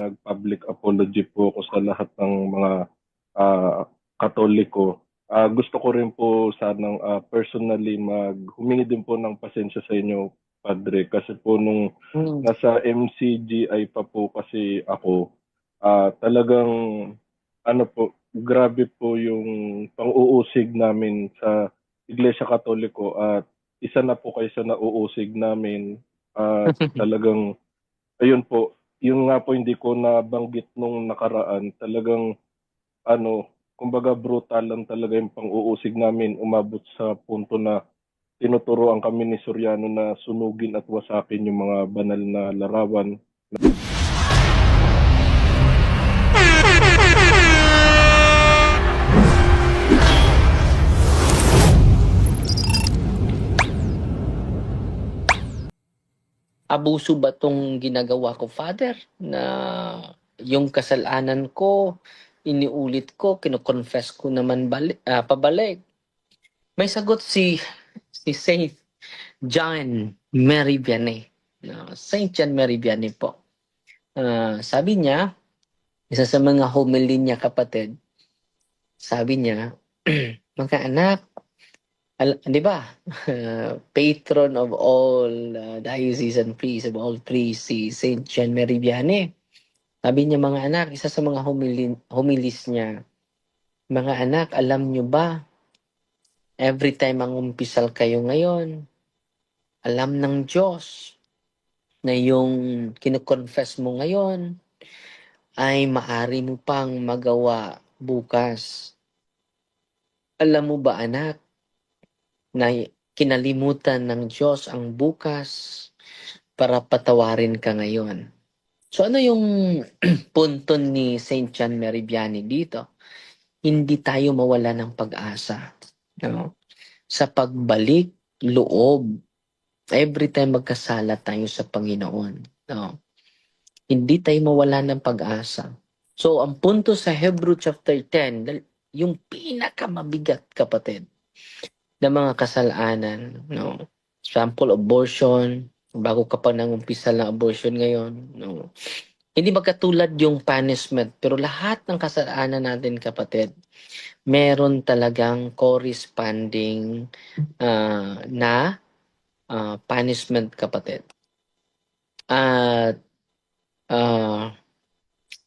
nag-public apology po ako sa lahat ng mga Katoliko. Gusto ko rin po sanang personally humingi din po ng pasensya sa inyo, Padre, kasi po nung nasa MCGI pa po kasi ako, talagang ano po, grabe po yung pang-uusig namin sa Iglesia Katoliko at isa na po kayo sa nauusig namin at talagang ayun po, yung nga po hindi ko nabanggit nung nakaraan, talagang ano, kumbaga brutal lang talaga yung pang-uusig namin, umabot sa punto na tinuturoan kami ni Soriano na sunugin at wasakin yung mga banal na larawan. Abuso ba tong ginagawa ko, Father? Na yung kasalanan ko, iniulit ko, kino-confess ko naman pabalik. May sagot si Saint John Mary Vianney. Saint John Mary Vianney po. Sabi niya, isa sa mga homily niya, kapatid, sabi niya, mga anak, di ba? Patron of all diocesan priests, of all priests, si Saint John Mary Vianney. Sabi niya, mga anak, isa sa mga homilis niya, mga anak, alam niyo ba, every time ang umpisal kayo ngayon, alam ng Diyos na yung kinoconfess mo ngayon ay maari mo pang magawa bukas. Alam mo ba, anak, na kinalimutan ng Diyos ang bukas para patawarin ka ngayon? So ano yung punto ni Saint John Mary Vianney dito? Hindi tayo mawala ng pag-asa. No? Sa pagbalik loob, every time magkasala tayo sa Panginoon. No? Hindi tayo mawala ng pag-asa. So, ang punto sa Hebrew chapter 10, yung pinakamabigat, kapatid, na mga kasalanan. No? Example, abortion, bago ka pa nangumpisal ng abortion ngayon. No? Hindi magkatulad yung punishment, pero lahat ng kasalanan natin, kapatid, meron talagang corresponding na punishment, kapatid. At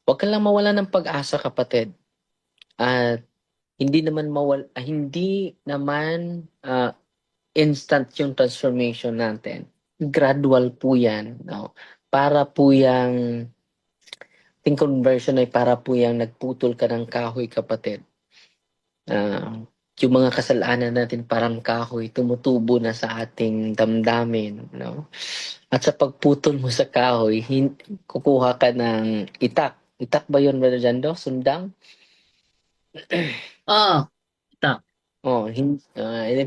wag ka lang mawala ng pag-asa, kapatid. At hindi naman instant yung transformation natin. Gradual po yan. No? Para po yung conversion ay para po yung nagputol ka ng kahoy, kapatid. Yung mga kasalanan natin parang kahoy, tumutubo na sa ating damdamin. No? At sa pagputol mo sa kahoy, kukuha ka ng itak. Itak ba yun, Brother Jando? Sundang? Itak.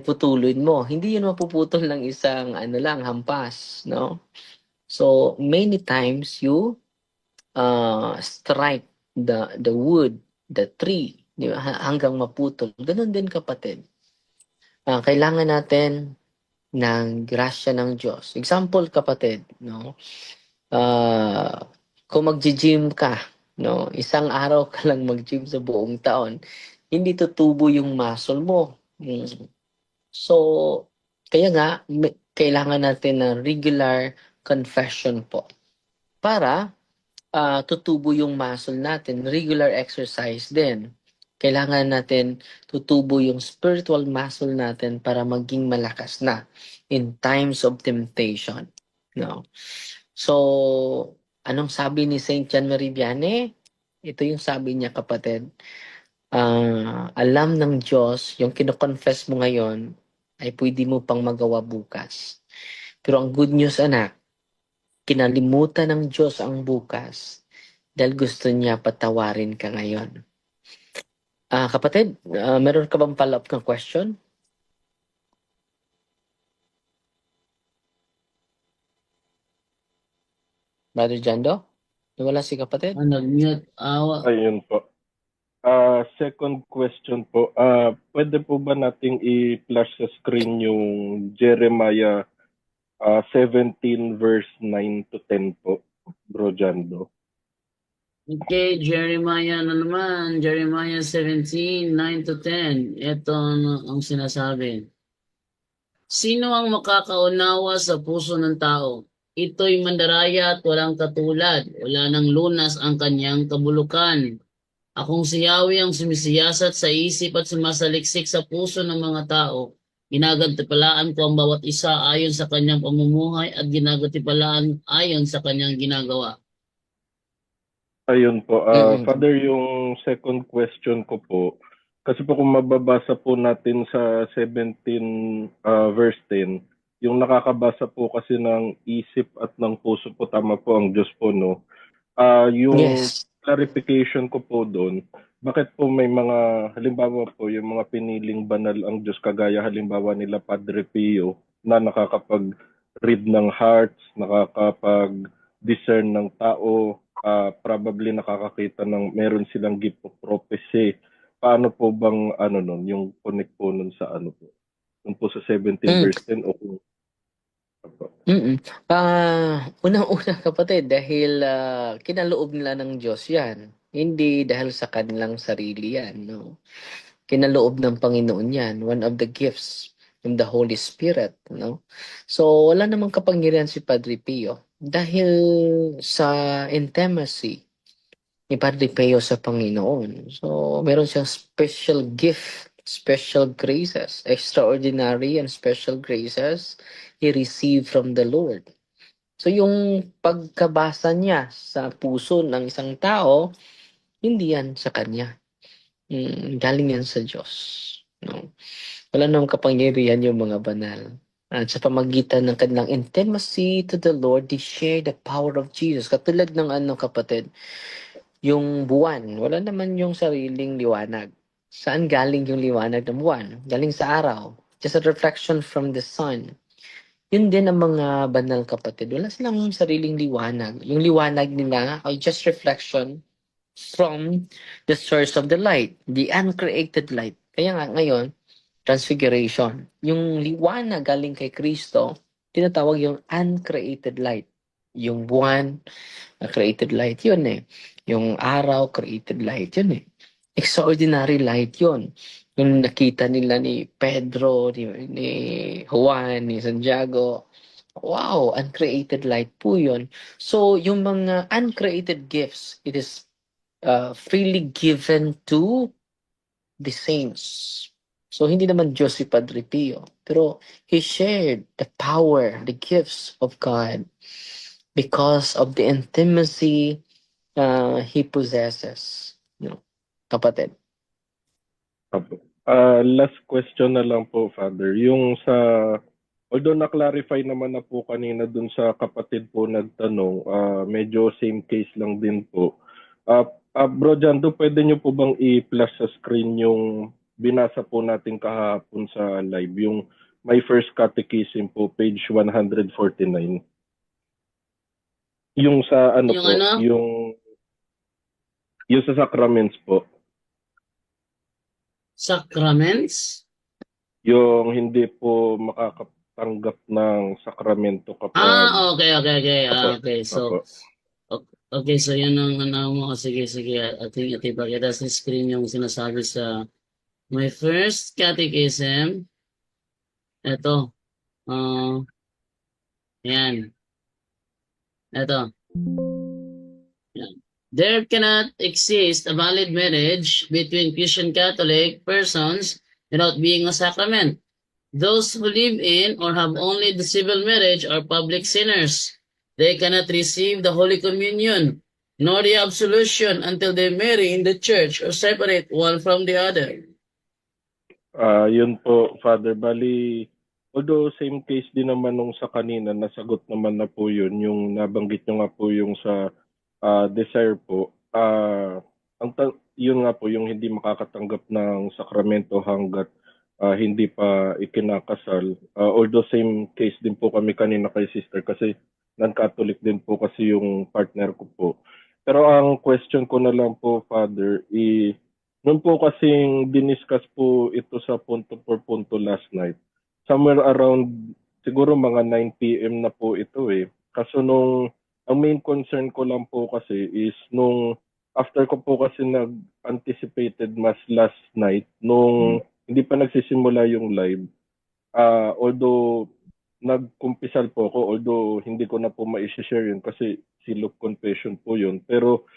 Putulin mo. Hindi yun mapuputol ng isang hampas. No? So, many times you strike the wood, the tree, di ba? Hanggang maputol. Ganun din, kapatid. Kailangan natin ng grasya ng Diyos. Example, kapatid, no? Kung mag-gym ka, no? Isang araw ka lang mag-gym sa buong taon, hindi tutubo yung muscle mo. So, kaya nga, kailangan natin ng regular confession po. Para tutubo yung muscle natin, regular exercise din. Kailangan natin tutubo yung spiritual muscle natin para maging malakas na in times of temptation. No? So, anong sabi ni Saint John Mary Vianney? Ito yung sabi niya, kapatid. Alam ng Diyos, yung kinoconfess mo ngayon, ay pwede mo pang magawa bukas. Pero ang good news, anak, kinalimutan ng Diyos ang bukas dahil gusto niya patawarin ka ngayon. Kapatid, meron ka bang follow-up ng question? Brother Jando? Nawala si kapatid? Nag-mute. Ayun po. Second question po, pwede po ba nating i-flash sa screen yung Jeremiah 17 verse 9 to 10 po, Bro Jando? Okay, Jeremiah na naman. Jeremiah 17, 9 to 10. Ito ang sinasabi. Sino ang makakaunawa sa puso ng tao? Ito'y mandaraya at walang katulad. Wala ng lunas ang kanyang kabulukan. Akong si Yahweh ang sumisiyasat sa isip at sumasaliksik sa puso ng mga tao. Ginagatipalaan ko ang bawat isa ayon sa kanyang pamumuhay at ginagatipalaan ayon sa kanyang ginagawa. Ayun po. Mm-mm. Father, yung second question ko po, kasi po kung mababasa po natin sa 17 verse 10, yung nakakabasa po kasi ng isip at ng puso po, tama po ang Diyos po, no? Yung Yes. clarification ko po doon, bakit po may mga, halimbawa po, yung mga piniling banal ang Diyos, kagaya halimbawa nila Padre Pio, na nakakapag-read ng hearts, nakakapag-discern ng tao, probably nakakakita ng meron silang gift of prophecy. Paano po bang ano nun, yung connect po nun sa ano po? Yung po sa 17 Mm. verse 10 o kung ano? Mm. Unang-una kapatid, dahil kinaloob nila ng Diyos yan. Hindi dahil sa kanilang sarili yan, no? Kinaloob ng Panginoon yan. One of the gifts from the Holy Spirit, no? So, wala namang kapangyarihan si Padre Pio. Dahil sa intimacy ni Padre Pio sa Panginoon. So, meron siyang special gift, special graces, extraordinary and special graces he received from the Lord. So, yung pagkabasa niya sa puso ng isang tao, hindi yan sa kanya. Galing yan sa Diyos. No? Wala namang kapangyarihan yung mga banal. At sa pamagitan ng kanilang intimacy to the Lord, they share the power of Jesus. Katulad ng kapatid, yung buwan, wala naman yung sariling liwanag. Saan galing yung liwanag ng buwan? Galing sa araw. Just a reflection from the sun. Yun din ang mga banal kapatid. Wala silang sariling liwanag. Yung liwanag nila ay just reflection from the source of the light, the uncreated light. Kaya nga ngayon, transfiguration. Yung liwanag galing kay Kristo, tinatawag yung uncreated light. Yung buwan, created light yun eh. Yung araw, created light yun eh. Extraordinary light yun. Yung nakita nila ni Pedro, ni Juan, ni Santiago, wow, uncreated light po yun. So, yung mga uncreated gifts, it is freely given to the saints. So, hindi naman Diyos si Padre Pio. Pero, he shared the power, the gifts of God because of the intimacy he possesses. No, kapatid. Apo. Last question na lang po, Father. Yung sa, although na-clarify naman na po kanina dun sa kapatid po nagtanong, medyo same case lang din po. Bro Jando, pwede nyo po bang i-flash sa screen yung binasa po natin kahapon sa live, yung My First Catechism po, page 149. Yung sa ano Yung po, ano? yung sa sacraments po. Sacraments? Yung hindi po makakatanggap ng sakramento kapag Okay. apo, Okay. apo. Okay, so yun ang ano mo. Sige. Ating pakita sa screen yung sinasabi sa my first catechism. Ito. Yan. Ito. Yan. There cannot exist a valid marriage between Christian Catholic persons without being a sacrament. Those who live in or have only the civil marriage are public sinners. They cannot receive the Holy Communion nor the absolution until they marry in the church or separate one from the other. Yun po, Father. Bali, although same case din naman nung sa kanina, nasagot naman na po yun. Yung nabanggit nyo nga po yung sa desire po. Yun nga po, yung hindi makakatanggap ng sakramento hanggat hindi pa ikinakasal. Although same case din po kami kanina kay sister kasi non-Catholic din po kasi yung partner ko po. Pero ang question ko na lang po, Father, noon po kasing diniscuss po ito sa punto por punto last night. Somewhere around siguro mga 9 p.m. na po ito eh. Kaso ang main concern ko lang po kasi is nung after ko po kasi nag-anticipated mass last night, nung hindi pa nagsisimula yung live, although nagkumpisal po ako, although hindi ko na po ma-share yun kasi seal of confession po yun. Pero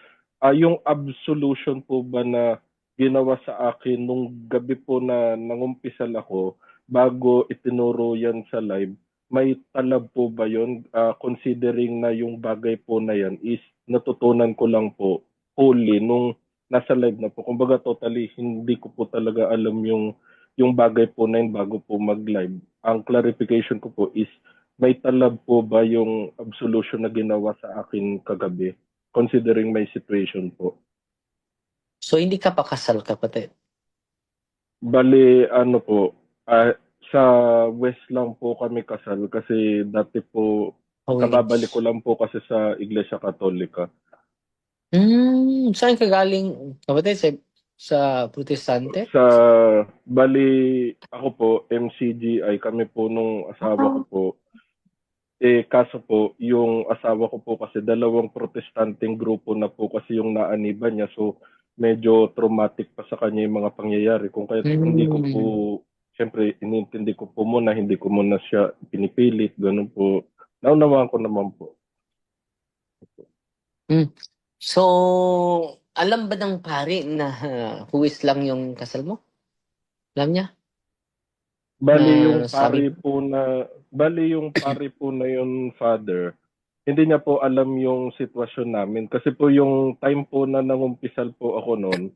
yung absolution po ba na ginawa sa akin nung gabi po na nangumpisal ako, bago itinuro yan sa live, may talab po ba yun? Considering na yung bagay po na yan is natutunan ko lang po wholly nung nasa live na po. Kumbaga totally hindi ko po talaga alam yung bagay po na yun bago po mag-live. Ang clarification ko po is may talab po ba yung absolution na ginawa sa akin kagabi considering my situation po. So, hindi ka pa kasal, kapatid? Bali, ano po, sa West lang po kami kasal kasi dati po, kababalik ko lang po kasi sa Iglesia Katolika. Saan ka galing, kapatid? Sa Protestante? Bali, ako po, MCGI, kami po nung asawa ko po. Kaso po, yung asawa ko po kasi dalawang protestanteng grupo na po kasi yung naaniban niya. So, medyo traumatic pa sa kanya yung mga pangyayari. Kung kaya hindi ko po, siyempre, inintindi ko po muna, hindi ko muna siya pinipilit, ganun po. Naunawaan ko naman po. So, alam ba ng pari na huwis lang yung kasal mo? Alam niya? Bali yung pari po na yung father, hindi niya po alam yung sitwasyon namin. Kasi po yung time po na nangumpisal po ako noon,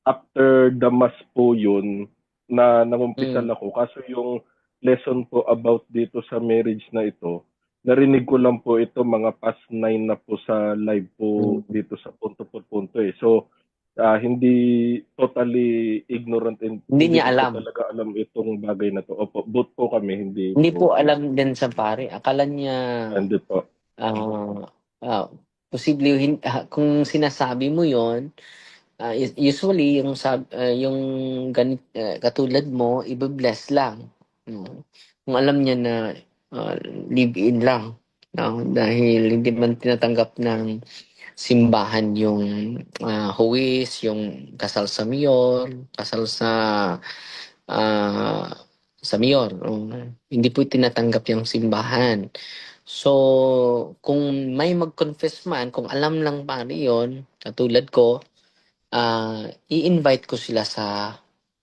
after the mass po yun, na nangumpisal ako. Kaso yung lesson po about dito sa marriage na ito, narinig ko lang po ito mga past 9 na po sa live po dito sa punto por punto eh. So, hindi totally ignorant and Hindi niya alam. Ko talaga alam itong bagay na to. Opo, both po kami, hindi po alam din sa pare. Akala niya hindi po. Posible kung sinasabi mo yon, usually yung ganit katulad mo, i-bless lang. Kung alam niya na live-in lang, no? Dahil hindi man tinatanggap ng simbahan yung huwis, yung kasal sa mayor, kasal sa mayor. Hindi po tinatanggap yung simbahan. So, kung may mag-confess man, kung alam lang pare yun, katulad ko, i-invite ko sila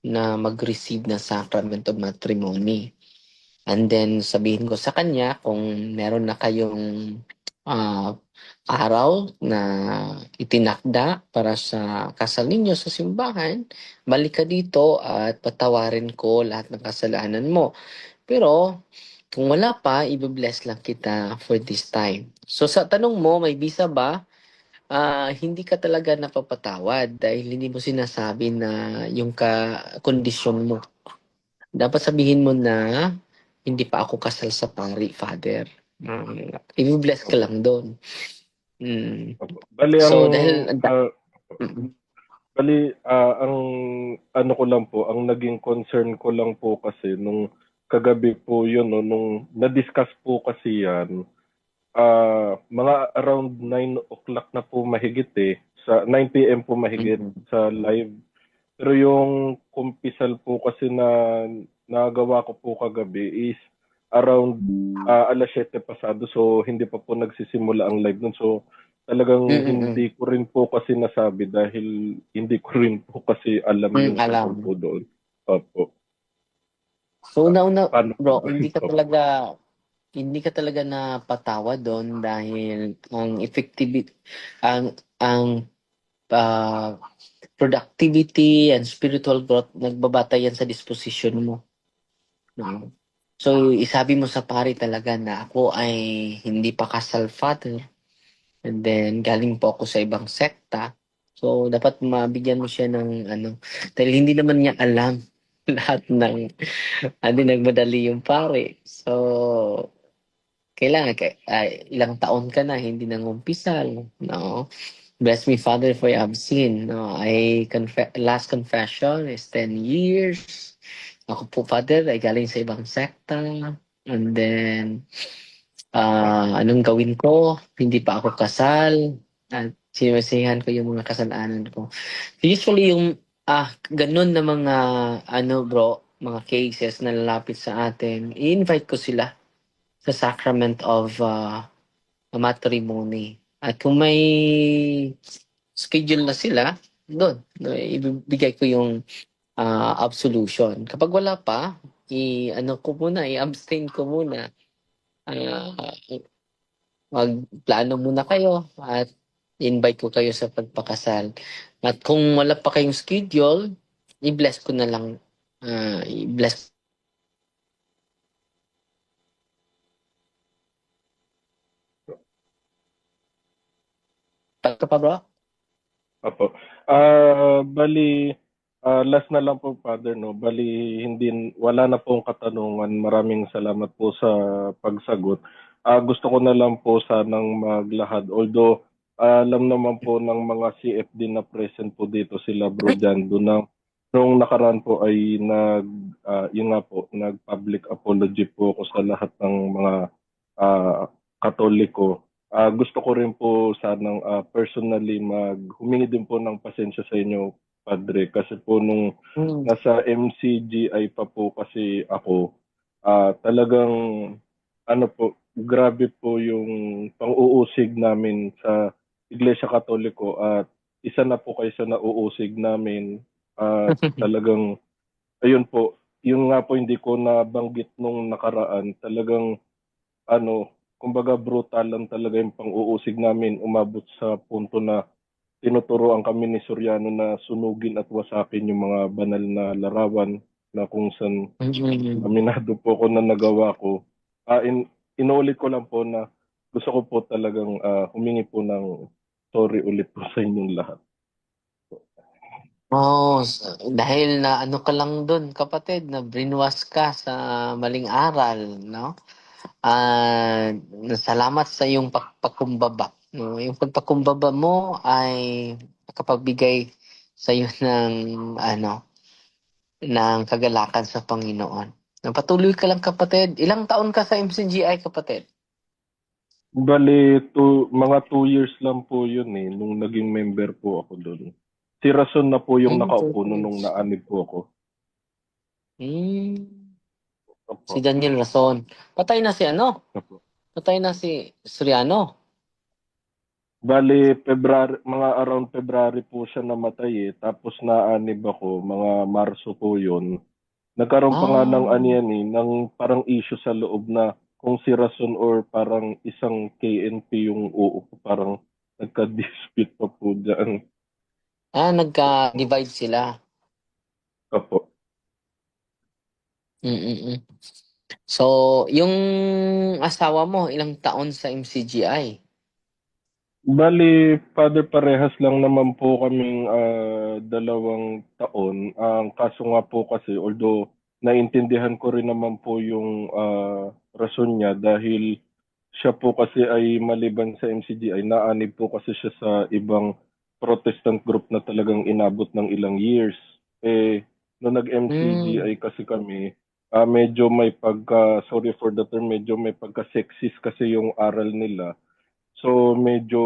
na mag-receive na sacrament of matrimony. And then, sabihin ko sa kanya kung meron na kayong araw na itinakda para sa kasal ninyo sa simbahan, balik ka dito at patawarin ko lahat ng kasalanan mo. Pero, kung wala pa, i-bless lang kita for this time. So, sa tanong mo, may visa ba? Hindi ka talaga napapatawad dahil hindi mo sinasabi na yung kondisyon mo. Dapat sabihin mo na hindi pa ako kasal sa pari, father. I-bless ka lang doon. Bali, so, dahil ang ano ko lang po, ang naging concern ko lang po kasi nung kagabi po yun, no, nung na-discuss po kasi yan, mga around 9 o'clock na po mahigit sa 9 p.m. po mahigit sa live. Pero yung kumpisal po kasi na nagawa ko po kagabi is around alas 7 pasado, so hindi pa po nagsisimula ang live nun. So talagang hindi ko rin po kasi nasabi dahil hindi ko rin po kasi alam yung tungkol po doon. Opo. So una bro, hindi ka talaga napatawa doon dahil ang effectivity, ang productivity and spiritual growth nagbabatayan sa disposition mo. No? So, isabi mo sa pari talaga na ako ay hindi pa kasal, father. And then, galing po ako sa ibang sekta. So, dapat mabigyan mo siya ng dahil hindi naman niya alam lahat ng nagmadali yung pare. So, kailangan ilang taon ka na hindi nangumpisal, no? Bless me, Father, for I have sinned. No, last confession is 10 years. Ako po, Father, ay galing sa ibang sekta. And then, anong gawin ko? Hindi pa ako kasal. at sinisihan ko yung mga kasalanan ko. Usually yung ganun na mga mga cases na lalapit sa atin, i-invite ko sila sa sacrament of matrimony. At kung may schedule na sila, doon, ibibigay ko yung absolution. Kapag wala pa, i-abstain ko muna. Ah, magplano muna kayo at invite ko kayo sa pagpakasal. At kung wala pa kayong schedule, i-bless ko na lang. I-bless ka pa, bro? Opo. Bali, last na lang po, Father, no? Bali, wala na pong katanungan. Maraming salamat po sa pagsagot. Gusto ko na lang po sanang maglahad. Although, alam naman po ng mga CFD na present po dito sila, Bro Jando, na nung nakaraan po ay yun nga po, nag-public apology po ako sa lahat ng mga Katoliko. Gusto ko rin po sanang personally humingi din po ng pasensya sa inyo, Padre, kasi po nung nasa MCGI pa po kasi ako, talagang grabe po yung pang-uusig namin sa Iglesia Katoliko at isa na po kayo sa nauusig namin. Talagang, ayun po, yung nga po hindi ko nabanggit nung nakaraan, talagang kumbaga brutal lang talaga yung pang-uusig namin. Umabot sa punto na tinuturoan kami ni Soriano na sunugin at wasakin yung mga banal na larawan na kung saan aminado po ako na nagawa ko. Inuulit ko lang po na gusto ko po talagang humingi po ng sorry ulit po sa inyong lahat. Dahil na ka lang doon, kapatid, na brainwash ka sa maling aral, no? Salamat sa iyong pagpakumbaba. No? Yung pagpakumbaba mo ay nakapagbigay sa iyo ng kagalakan sa Panginoon. Patuloy ka lang, kapatid. Ilang taon ka sa MCGI, kapatid? Bali, mga 2 years lang po yun nung naging member po ako doon. Si Rason na po yung nakaupo nung naanib po ako. Si Daniel Rason. Patay na si Patay na si Soriano. Bali, mga around February po siya namatay Tapos naanib ako, mga Marso po yun. Nagkaroon pa nga ng parang issue sa loob na kung si Rason or parang isang KNP yung uupo, parang nagka-dispute pa po dyan. Nagka-divide sila. Opo. So, yung asawa mo, ilang taon sa MCGI? Bali, Father, parehas lang naman po kaming 2 taon. Ang kaso nga po kasi, although naintindihan ko rin naman po yung rason niya dahil siya po kasi ay maliban sa MCGI, naanib po kasi siya sa ibang Protestant group na talagang inabot ng ilang years. Nung nag-MCGI kasi kami, medyo may sorry for the term, medyo may pagka-sexist kasi yung aral nila. So medyo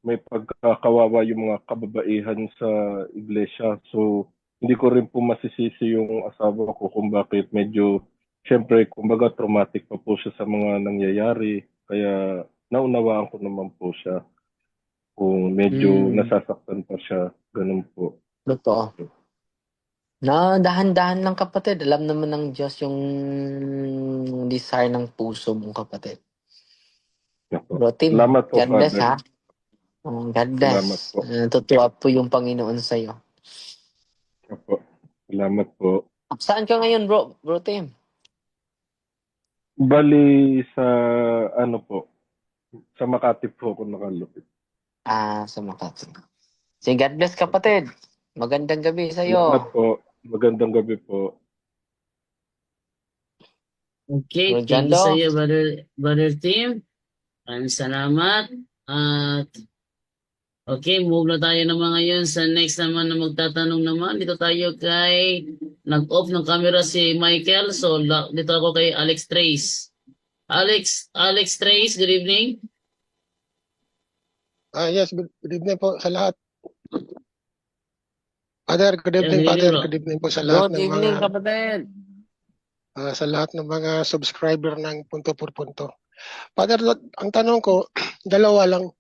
may pagkakawawa yung mga kababaihan sa iglesia. So hindi ko rin po masisisi yung asawa ko kung bakit medyo, syempre, kumbaga traumatic pa po siya sa mga nangyayari. Kaya naunawaan ko naman po siya kung medyo nasasaktan pa siya. Ganun po. Totoo. Na dahan-dahan lang, kapatid. Alam naman ng Diyos yung desire ng puso mong, kapatid. Bro Tim, Salamat po, God bless, Father. God bless. Salamat po. Natutuwa po yung Panginoon sa'yo. Opo. Salamat po. Saan ka ngayon, Bro Tim? Bali sa sa Makati po ako nakalupit. Sa Makati. Sige, God bless, kapatid. Magandang gabi sa'yo. Salamat po. Magandang gabi po. Okay, Bro thank you Jando. sa iyo, Brother Tim. Maraming salamat. At okay, move na tayo naman ngayon sa next naman na magtatanong naman. Dito tayo kay nag-off ng camera si Michael. So dito ako kay Alex Trace. Alex Trace, good evening. Yes, good evening po sa lahat. Father, good Yes, evening, good Father. bro. Good evening po sa lahat Good ng evening, mga kapatid. subscriber ng Punto por Punto. Father, ang tanong ko, dalawa lang.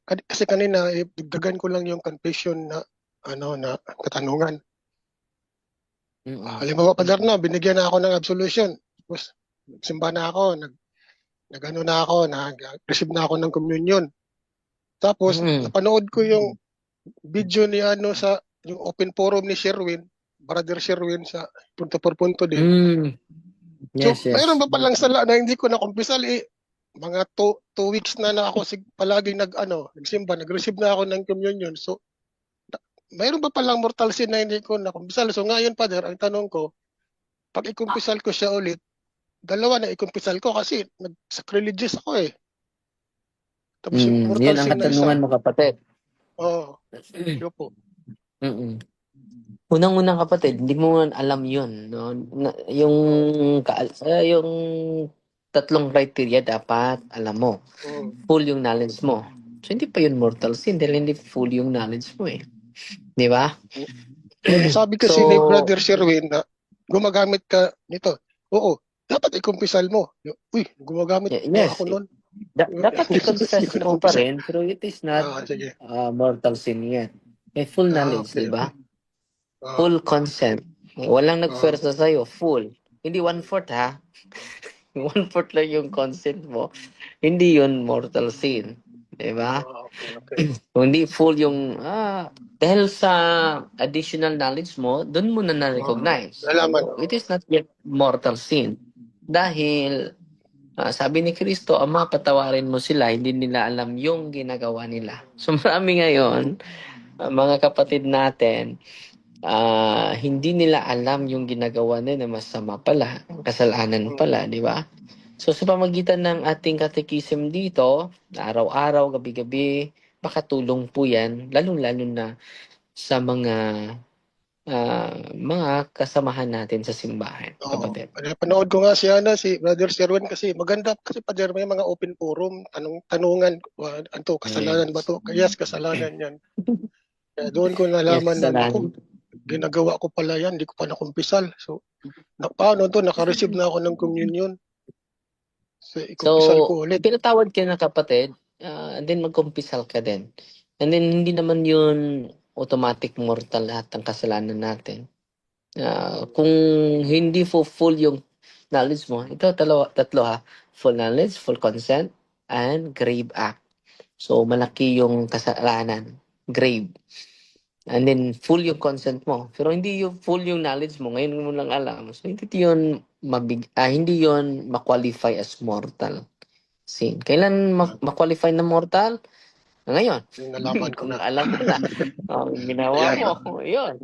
Kasi kanina, dagdagan ko lang yung confession na na katanungan. Halimbawa, Father, na binigyan na ako ng absolution. Tapos, nagsimba na ako, nag-ano na ako, nag-receive na ako ng communion. Tapos, napanood ko yung video ni sa yung open forum ni Sherwin, Brother Sherwin sa Punto por Punto din. Yes, So, mayroon ba palang sala na hindi ko nakumpisal mga 2 weeks na ako palaging nagsimba, nag-receive na ako ng communion. So, mayroon ba palang mortal sin na hindi ko nakumpisal? So, ngayon, Father, ang tanong ko, pag ikumpisal ko siya ulit, dalawa na ikumpisal ko kasi nag-sacrilegious ako eh. Tapos yung mortal Yan ang sin na isa. katanungan mo, kapatid. Oo. Yun po. Unang-unang kapatid, hindi mo alam yun. No? Yung tatlong criteria dapat alam mo. Full yung knowledge mo. So, hindi pa yun mortal sin dahil hindi full yung knowledge mo eh. Di ba? Sabi kasi ni Brother Sherwin na gumagamit ka nito. Oo, dapat ikumpisal mo. Uy, gumagamit yes, ako nun. Dapat i-confess mo pa rin, pero it is not mortal sin yet. May full knowledge, di ba? Full consent. Walang nagfersa sa'yo. Full. Hindi 1/4 ha. 1/4 lang yung consent mo. Hindi yun mortal sin. Diba? Kung hindi full yung dahil sa additional knowledge mo, doon mo na na-recognize. It is not yet mortal sin. Dahil sabi ni Kristo, Ama, patawarin mo sila, hindi nila alam yung ginagawa nila. So marami ngayon, mga kapatid natin, hindi nila alam yung ginagawa nila na masama pala, kasalanan pala, di ba? So sa pamagitan ng ating katekism dito, araw-araw, gabi-gabi, makatulong po yan, lalong-lalo na sa mga kasamahan natin sa simbahan, kapatid. Panood ko nga si Brother Sherwin kasi maganda kasi pa may mga open forum, tanungan, kasalanan ba to? Yes, kasalanan yan. Kaya doon ko nalaman na ako, ginagawa ko pala yan, hindi ko pa nakumpisal. So, paano to? Naka-receive na ako ng communion. So, ikumpisal ko ulit. Pinatawad ka na kapatid, and then magkumpisal ka din. And then, hindi naman yun automatic mortal lahat ng kasalanan natin. Kung hindi full yung knowledge mo, ito tatlo ha, full knowledge, full consent, and grave act. So, malaki yung kasalanan, grave. And then, full yung consent mo. Pero hindi yung full yung knowledge mo. Ngayon mo lang alam. So, hindi yun ma-qualify as mortal sin. Kailan ma-qualify na mortal? Ngayon. Nalaman ko na. Alam mo na. Ginawa mo. Yun.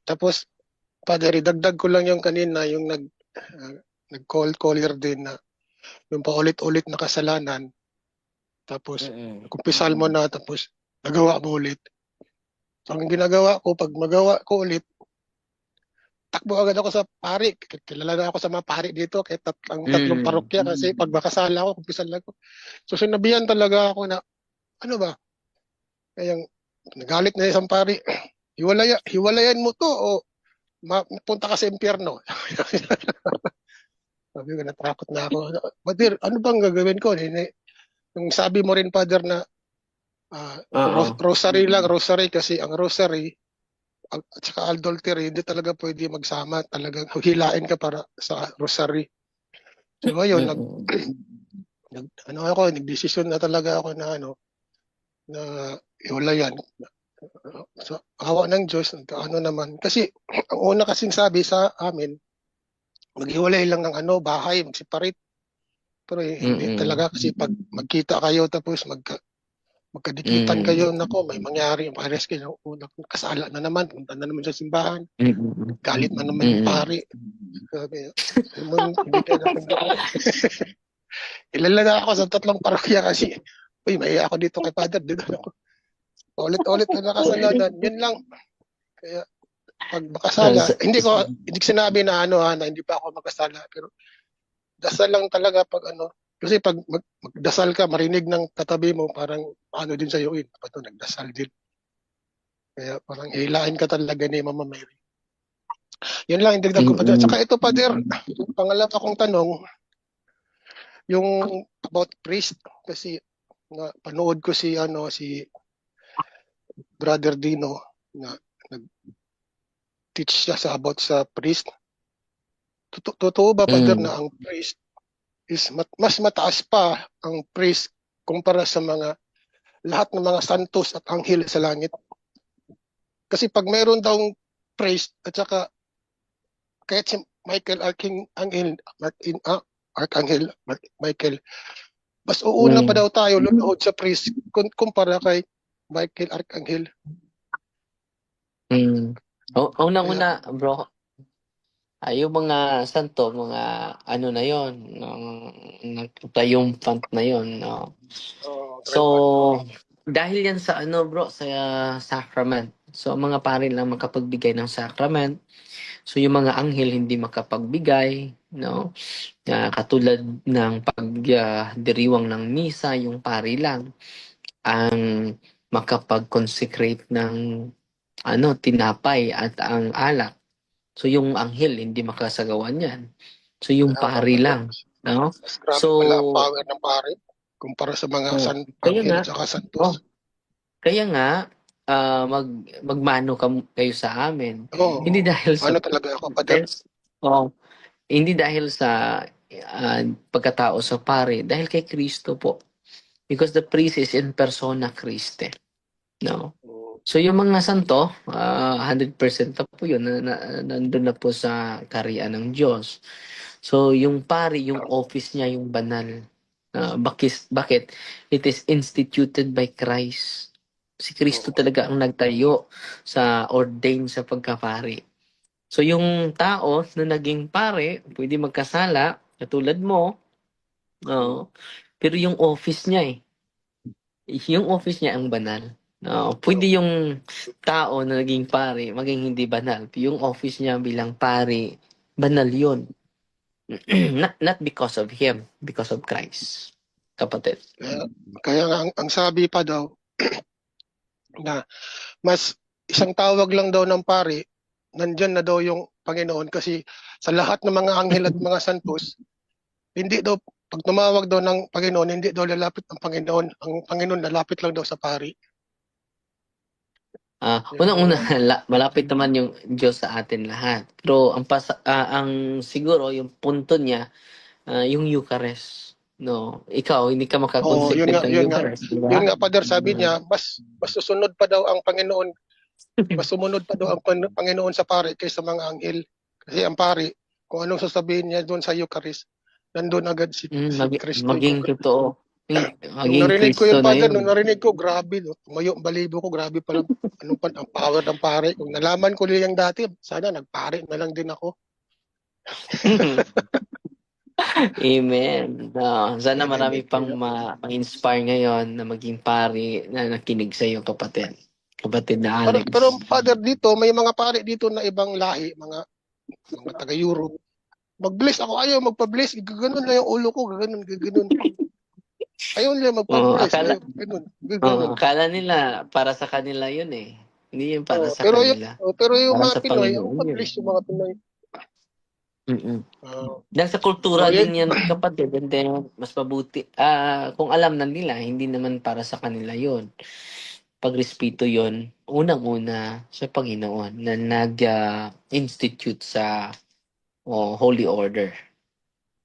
Tapos, Father, idagdag ko lang yung kanina, yung nag-caller din na yung paulit-ulit na kasalanan. Tapos, kumpisal mo na, tapos nagawa mo ulit. So, ang ginagawa ko, pag magawa ko ulit, takbo agad ako sa pari. Kilala na ako sa mga pari dito, kahit tatlong parokya kasi pag makasala ako, kumpisal ako. So, sinabihan talaga ako na, ano ba? Kaya nagalit na isang pari, hiwalayan mo to o mapunta ka sa impyerno. Sabi ko, natakot na ako. Father, ano bang gagawin ko? Yung sabi mo rin, Father, na rosary kasi ang rosary at saka adultery, hindi talaga pwede magsama. Talagang hilain ka para sa rosary. So ngayon, nagdesisyon na talaga ako na iwalayan. So, awa ng Diyos, naman. Kasi, ang una kasing sabi sa amin, maghiwalay lang ng bahay, mag-separate. Pero hindi talaga kasi pag magkita kayo tapos magkadikitan kayo, may mangyari, pares kayo, kasala na naman, punta na naman sa simbahan, galit na naman yung pari. Sabi, hindi ka na ilala na ako sa 3 parokya kasi, may ako dito kay Father, dito ako. Ulit-ulit na nakasalanan, yun lang. Kaya, pag makasala, hindi ko sinabi na na hindi pa ako makasala, pero dasal lang talaga pag Kasi pag magdasal ka, marinig ng katabi mo, parang ano din sa'yo, dapat to, nagdasal din. Kaya parang hilain ka talaga ni Mama Mary. Yun lang, yung dagdag ko, Pader. Mm-mm. Tsaka ito, Pader, yung pangalawa kong tanong, yung about priest, kasi panood ko si Brother Dino na nag-teach siya about sa priest. Totoo ba, Pader, Mm. na ang priest is mas mataas pa ang priest kumpara sa lahat ng mga santos at anghel sa langit? Kasi pag mayroon daw priest at saka kahit si Michael Archangel Michael, mas uuna pa Mm. daw tayo luluhod sa priest kumpara kay Michael Archangel. Mm. Kaya, Unang-una, bro, yung mga santo, mga ano na yon, triumphant na yon, no? So, triumphant. dahil yan sa ano, bro, sa sacrament. So, ang mga pari lang makapagbigay ng sacrament. So, yung mga anghel hindi makapagbigay, no? Katulad ng pagdiriwang ng misa, yung pari lang ang makapag-consecrate ng tinapay at ang alak. So, yung anghel hindi makasagawa niyan. So, yung Kaya nga, pari Pader, lang, no? mas grabe So, pala ang power ng pare kumpara sa mga kaya anghel nga, at saka oh, santos. kaya nga, magmano kayo sa amin. Hindi Oo, dahil sa ano talaga ako, Pader? dahil, oh, hindi dahil sa pagkatao sa pare, dahil kay Kristo po. Because the priest is in persona Christe. No? So yung mga santo, 100% na po yun, nandun na po sa kariyan ng Diyos. So yung pari, yung office niya, yung banal. Bakit? It is instituted by Christ. Si Kristo Oo. talaga ang nagtayo sa ordain sa pagkapari. So yung tao na naging pare, pwede magkasala, katulad mo, pero yung office niya yung office niya ang banal. Pwede yung tao na naging pare maging hindi banal. Yung office niya bilang pare, banal yun. Not because of him, because of Christ. Kapatid. Kaya nga, ang sabi pa daw, na mas isang tawag lang daw ng pari, nandyan na daw yung Panginoon kasi sa lahat ng mga anghel at mga santos, hindi daw, pag tumawag daw ng Panginoon, hindi daw lalapit ang Panginoon. Ang Panginoon lalapit lang daw sa pari. Unang-una, malapit naman yung Diyos sa atin lahat. Pero ang siguro yung punto niya, yung Eucharist. No, ikaw hindi ka Oo, yun makakonsekrate nga, ng yun nga. Eucharist, di ba? Yun nga, Pader, sabi niya, mas susunod pa daw ang Panginoon, mas sumunod pa daw ang Panginoon sa pari kaysa mga anghel. Kasi ang pari, kung anong sasabihin niya doon sa Eucharist, nandun agad si Kristo. Maging totoo. Nung Maging narinig ko Kristo yun, na Father, yun. nung narinig ko, grabe, no? Tumayo ang balibo ko, grabe pala, ang power ng pare. Kung nalaman ko niyang dati, sana nagpare na lang din ako. Amen. Sana marami pang Kaya, ma-inspire ngayon na maging pari na nakinig sa iyo, kapatid. Kapatid na pero, Alex. pero, Father, dito, may mga pare dito na ibang lahi, mga taga-Europe. Mag-bless ako, ayaw magpa-bless. Gaganon lang yung ulo ko, gaganon. Ayaw nila magpa-bless. Ayaw, gaganon. Akala nila para sa kanila yun eh. Hindi yun para sa kanila. Pero yung Para mga sa Pinoy, ang Panginoon yun. pa-bless yung mga Pinoy. Mm-mm. Dahil sa kultura din yan, kapatid. And then, mas mabuti. Kung alam na nila, hindi naman para sa kanila yun. Pagrespeto yun, unang-una sa Panginoon na nag-institute sa Holy Order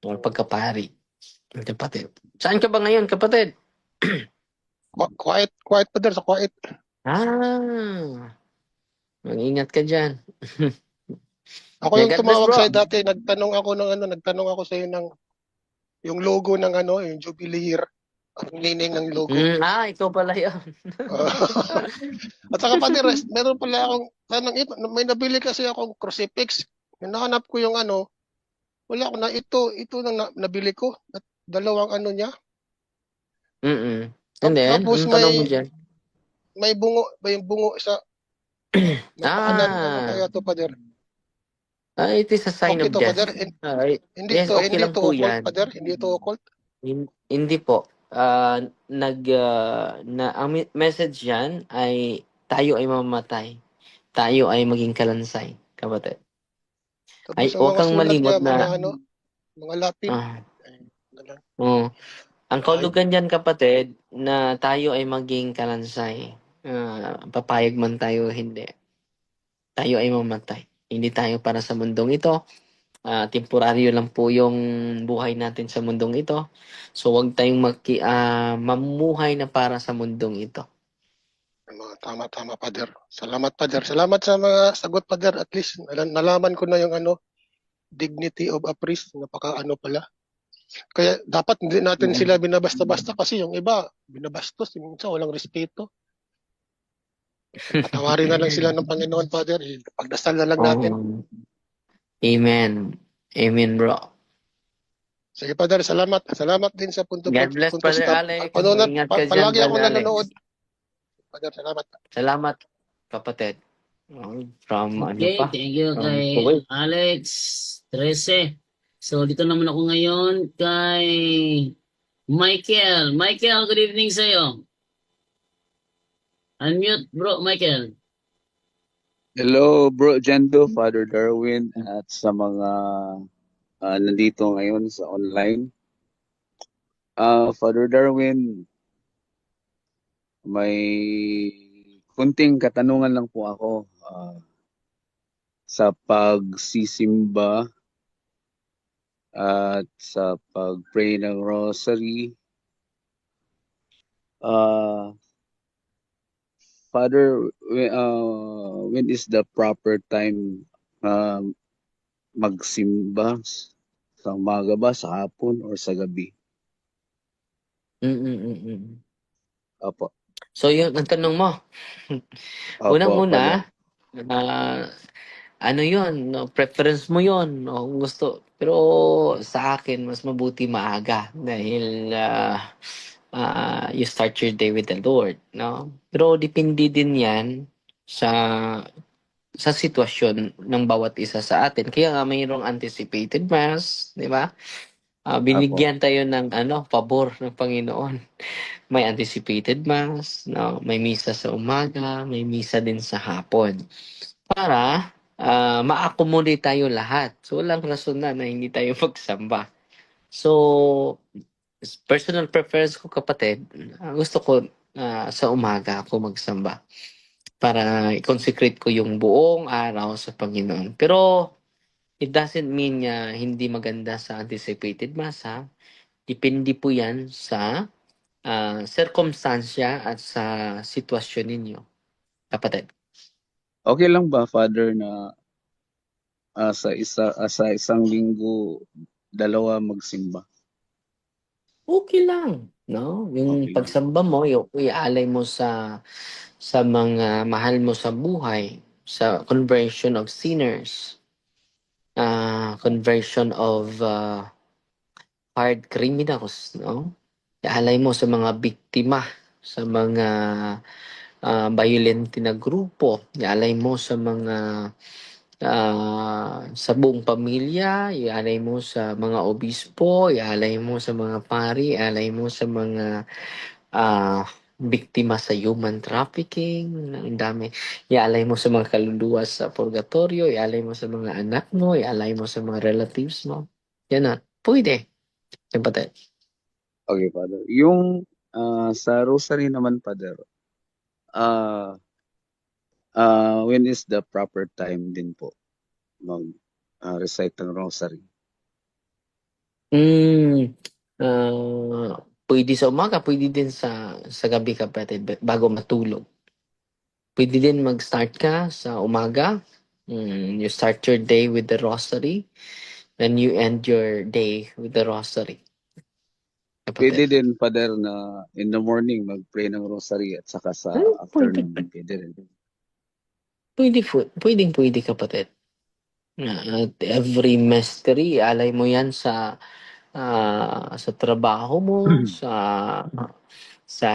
o pagkapari. Kapatid. Saan ka ba ngayon, kapatid? Quiet pa der, sa quiet. Mag-ingat ka dyan. Ako yung God bless, tumawag bro. sa'yo dati, nagtanong ako sa iyo ng yung logo ng yung Jubilee year, ang meaning ng logo. Ikaw pala yun. At saka pa der, meron pala akong may nabili kasi akong crucifix. Hinahanap ko yung wala ko na ito nang nabili ko at dalawang niya. And then, Tapos anong tanong mo dyan? may bungo sa kanan. Ano kaya to, Pader? It is a sign Okay of to, death. Pader. Hindi Yes, okay hindi lang to po occult, yan. Pader. Hindi to occult. Hindi po. Ang message yan ay tayo ay mamamatay. Tayo ay maging kalansay, kapatid. Tapos Ay, ang huwag mga kang sulat malimot niya, na, mga Latin. ah, Ganun. ang kaulugan dyan, kapatid, na tayo ay maging kalansay. Papayag man tayo o hindi. Tayo ay mamatay. Hindi tayo para sa mundong ito. Temporaryo lang po yung buhay natin sa mundong ito. So, huwag tayong mamuhay na para sa mundong ito. Tama, Father. Salamat, Father. Salamat sa mga sagot, Father. At least nalaman ko na yung dignity of a priest. Napaka pala. Kaya dapat hindi natin sila binabasta-basta kasi yung iba, binabastos. Yung isa, walang respeto. Patawarin na lang sila ng Panginoon, Father. Pagdasal na lang natin. Amen. Amen, bro. Sige, Father. Salamat. Salamat din sa punto God bless, punto Brother stop. Alex. Panonood, Ingat ka dyan, palagi ako Brother Alex. nanonood. Father, salamat. Salamat, kapatid. From Okay, thank you From kay Kuwait. Alex 13. So, dito naman ako ngayon kay Michael. Michael, good evening sa'yo. Unmute, bro, Michael. Hello, Bro Jendo, Father Darwin, at sa mga nandito ngayon sa online. Father Darwin, may kunting katanungan lang po ako sa pagsisimba at sa pag-pray ng rosary. Father, when is the proper time magsimba? Sa umaga ba, sa hapon, or sa gabi? Opo. So, yun ang tanong mo. Opo, Unang-una, Father. ano yun, no, preference mo yun, no, kung gusto. Pero sa akin, mas mabuti maaga dahil you start your day with the Lord, no? Pero depende din yan sa sitwasyon ng bawat isa sa atin. Kaya nga mayroong anticipated mass, di ba? Opo. Binigyan tayo ng pabor ng Panginoon. May anticipated mass, no? May misa sa umaga, may misa din sa hapon. Para ma-accommodate tayo lahat. So, walang rason na hindi tayo magsamba. So, personal preference ko, kapatid, gusto ko sa umaga ako magsamba para i-consecrate ko yung buong araw sa Panginoon. Pero, it doesn't mean hindi maganda sa anticipated mass, ha? Depende po yan sa circumstansya at sa sitwasyon ninyo, kapatid. Okay lang ba, Father, na sa isang linggo dalawa magsimba? Okay lang, no? Yung Okay lang. pagsamba mo, ialay mo sa mga mahal mo sa buhay, sa conversion of sinners, conversion of hard criminals, no? Ialay mo sa mga biktima, sa mga violent na grupo, ialay mo sa mga sa buong pamilya, ialay mo sa mga obispo, ialay mo sa mga pari, ialay mo sa mga biktima sa human trafficking, ang dami. Ialay mo sa mga kaluluwa sa purgatorio, ialay mo sa mga anak mo, ialay mo sa mga relatives mo. Yan na. Pwede. Kapatid. Okay, Father. Yung sa rosary naman, Father, when is the proper time din po mag-recite ng rosary? Pwede sa umaga, pwede din sa gabi, kapatid, bago matulog. Pwede din mag-start ka sa umaga. You start your day with the rosary. Then you end your day with the rosary. Pwede Kapatid. din, Father, na in the morning mag-pray ng rosary at saka sa afternoon. Pwede rin. Pwede, kapatid. At every mystery, alay mo yan sa trabaho mo, sa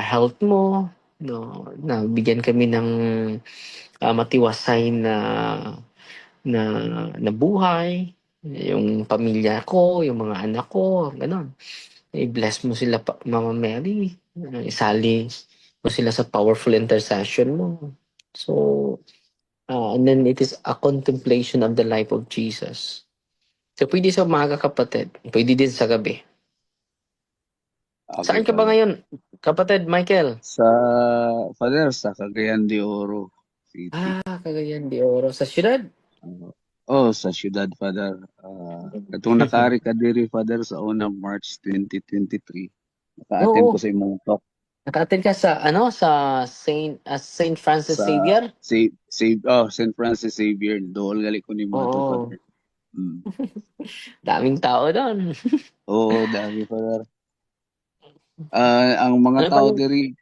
health mo, no, na bigyan kami ng matiwasay na buhay, yung pamilya ko, yung mga anak ko, gano'n. I-bless mo sila, Mama Mary. Isali mo sila sa powerful intercession mo. So, and then it is a contemplation of the life of Jesus. So, pwede sa umaga, kapatid. Pwede din sa gabi. Okay, Saan ka ba Father. ngayon, kapatid Michael? Father, sa Cagayan de Oro City. Cagayan de Oro. Sa syudad? Sa syudad, Father. Katong nakari ka diri, Father, sa unang March 2023. Naka-attend Oo. ko sa imong talk. Naka-attend ka sa, Saint Francis Sa Xavier? St. Francis Xavier. Dool gali ko ni mga to, Oo. Father. Mm. Daming tao doon. Oo, dami, Father. Ang mga Ano tao ba diri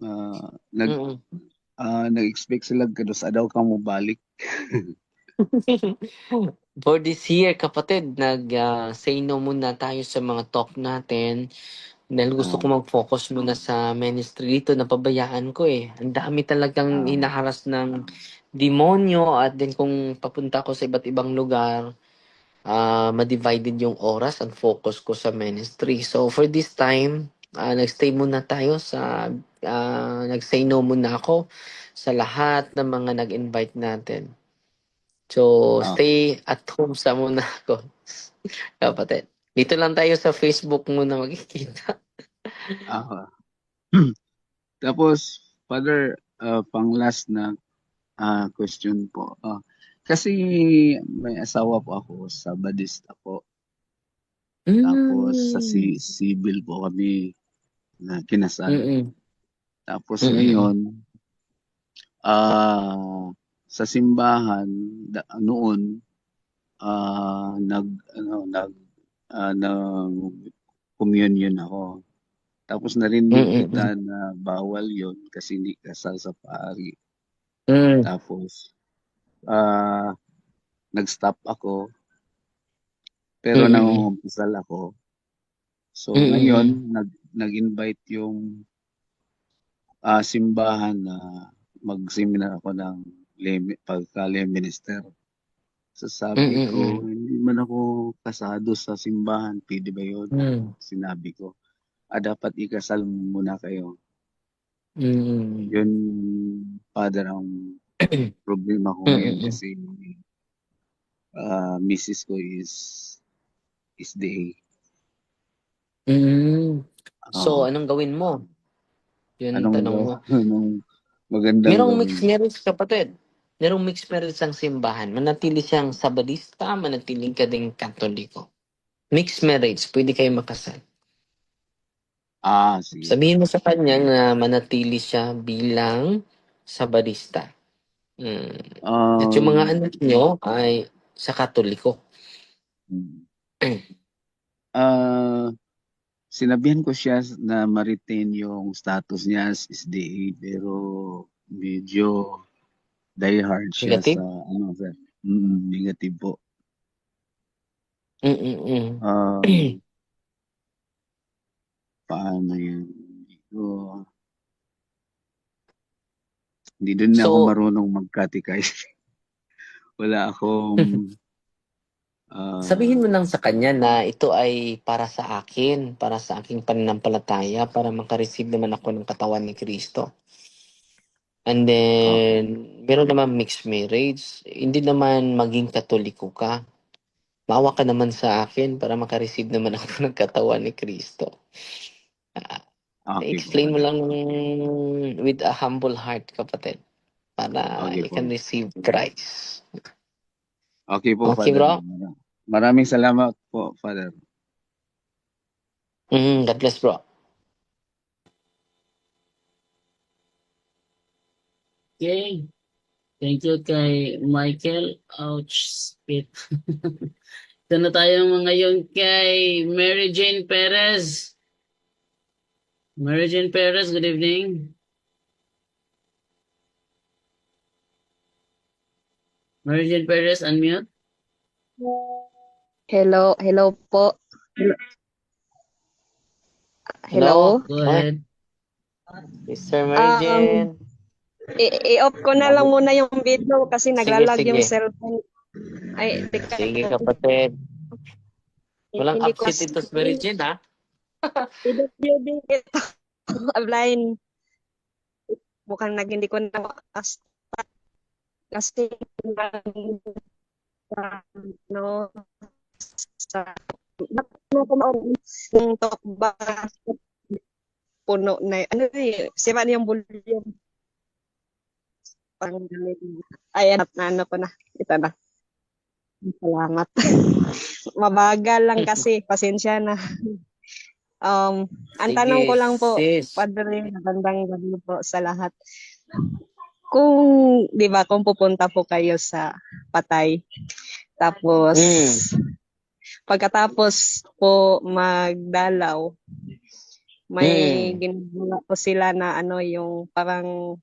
Mm. nag-expect sila kados daw ka mo balik. For this year, kapatid, say no muna tayo sa mga talk natin dahil gusto ko mag-focus muna sa ministry dito. Napabayaan ko eh. Ang dami talagang hinaharas ng demonyo at din kung papunta ko sa iba't ibang lugar, ma-divided yung oras and focus ko sa ministry. So for this time, nag-stay muna tayo nag-say no muna ako sa lahat ng mga nag-invite natin. So, stay at home sa muna ako. Kapatid. Dito lang tayo sa Facebook muna magkikita. Tapos, Father, pang last na question po. Kasi may asawa po ako, Sabadista po. Tapos sa civil po kami na kinasal. Tapos ngayon, sa simbahan noon nag communion ako. Tapos narinig kita na bawal yon kasi hindi kasal sa pari. Tapos nag-stop ako pero nangungumpisal ako. So ngayon nag-invite yung simbahan na mag-seminar ako ng pagka-lay minister. So sabi ko, hindi man ako kasado sa simbahan, pwede ba yun? Sinabi ko, dapat ikasal muna kayo. Yun, Father, ang problema ko ngayon kasi misis ko is day. So, anong gawin mo? Yun ang tanong mo. Anong magandang Merong gawin? mixed marriage, kapatid. Merong mixed marriage ang simbahan. Manatili siyang Sabadista, manatiling ka ding Katoliko. Mixed marriage, pwede kayo makasal. Sige. Sabihin mo sa kanya na manatili siya bilang Sabadista. At yung mga anak nyo ay sa Katoliko. Sinabihan ko siya na ma-retain yung status niya as SDA pero medyo diehard siya Negative? sa negative po. Paano yun? Hindi din ako marunong mag-catechize. Wala akong sabihin mo lang sa kanya na ito ay para sa akin, para sa aking pananampalataya, para makareceive naman ako ng katawan ni Kristo. And then, meron naman mixed marriage. Hindi naman maging Katoliko ka. Maawa ka naman sa akin para makareceive naman ako ng katawan ni Kristo. Explain mo lang with a humble heart, kapatid, para you can receive Christ. Okay po, Okay, Father. bro? Maraming salamat po, Father. God bless, bro. Okay. Thank you kay Michael. Ouch, spit. Ito na tayo ngayon kay Mary Jane Perez. Mary Jane Perez, good evening. Mary Jane Perez, unmute. Hello po. Hello. Go ahead. Mr. Mary Jane. I-off ko na lang muna yung video kasi naglalag Sige. yung cellphone. Ay, Sige, kapatid. Walang Hindi ko upset ito sa Mary Jane, ha? PWD ito. Blind. Mukhang hindi ko na kasi no sa no yung talk ba puno na ano sira na yung volume parang ayan na ano ko na ito na salamat mabagal lang kasi pasensya na ang tanong ko lang po Padre magandang gabi po sa lahat kung di ba kung pupunta po kayo sa Patay tapos pagkatapos po magdalaw may ginagawa po sila na ano yung parang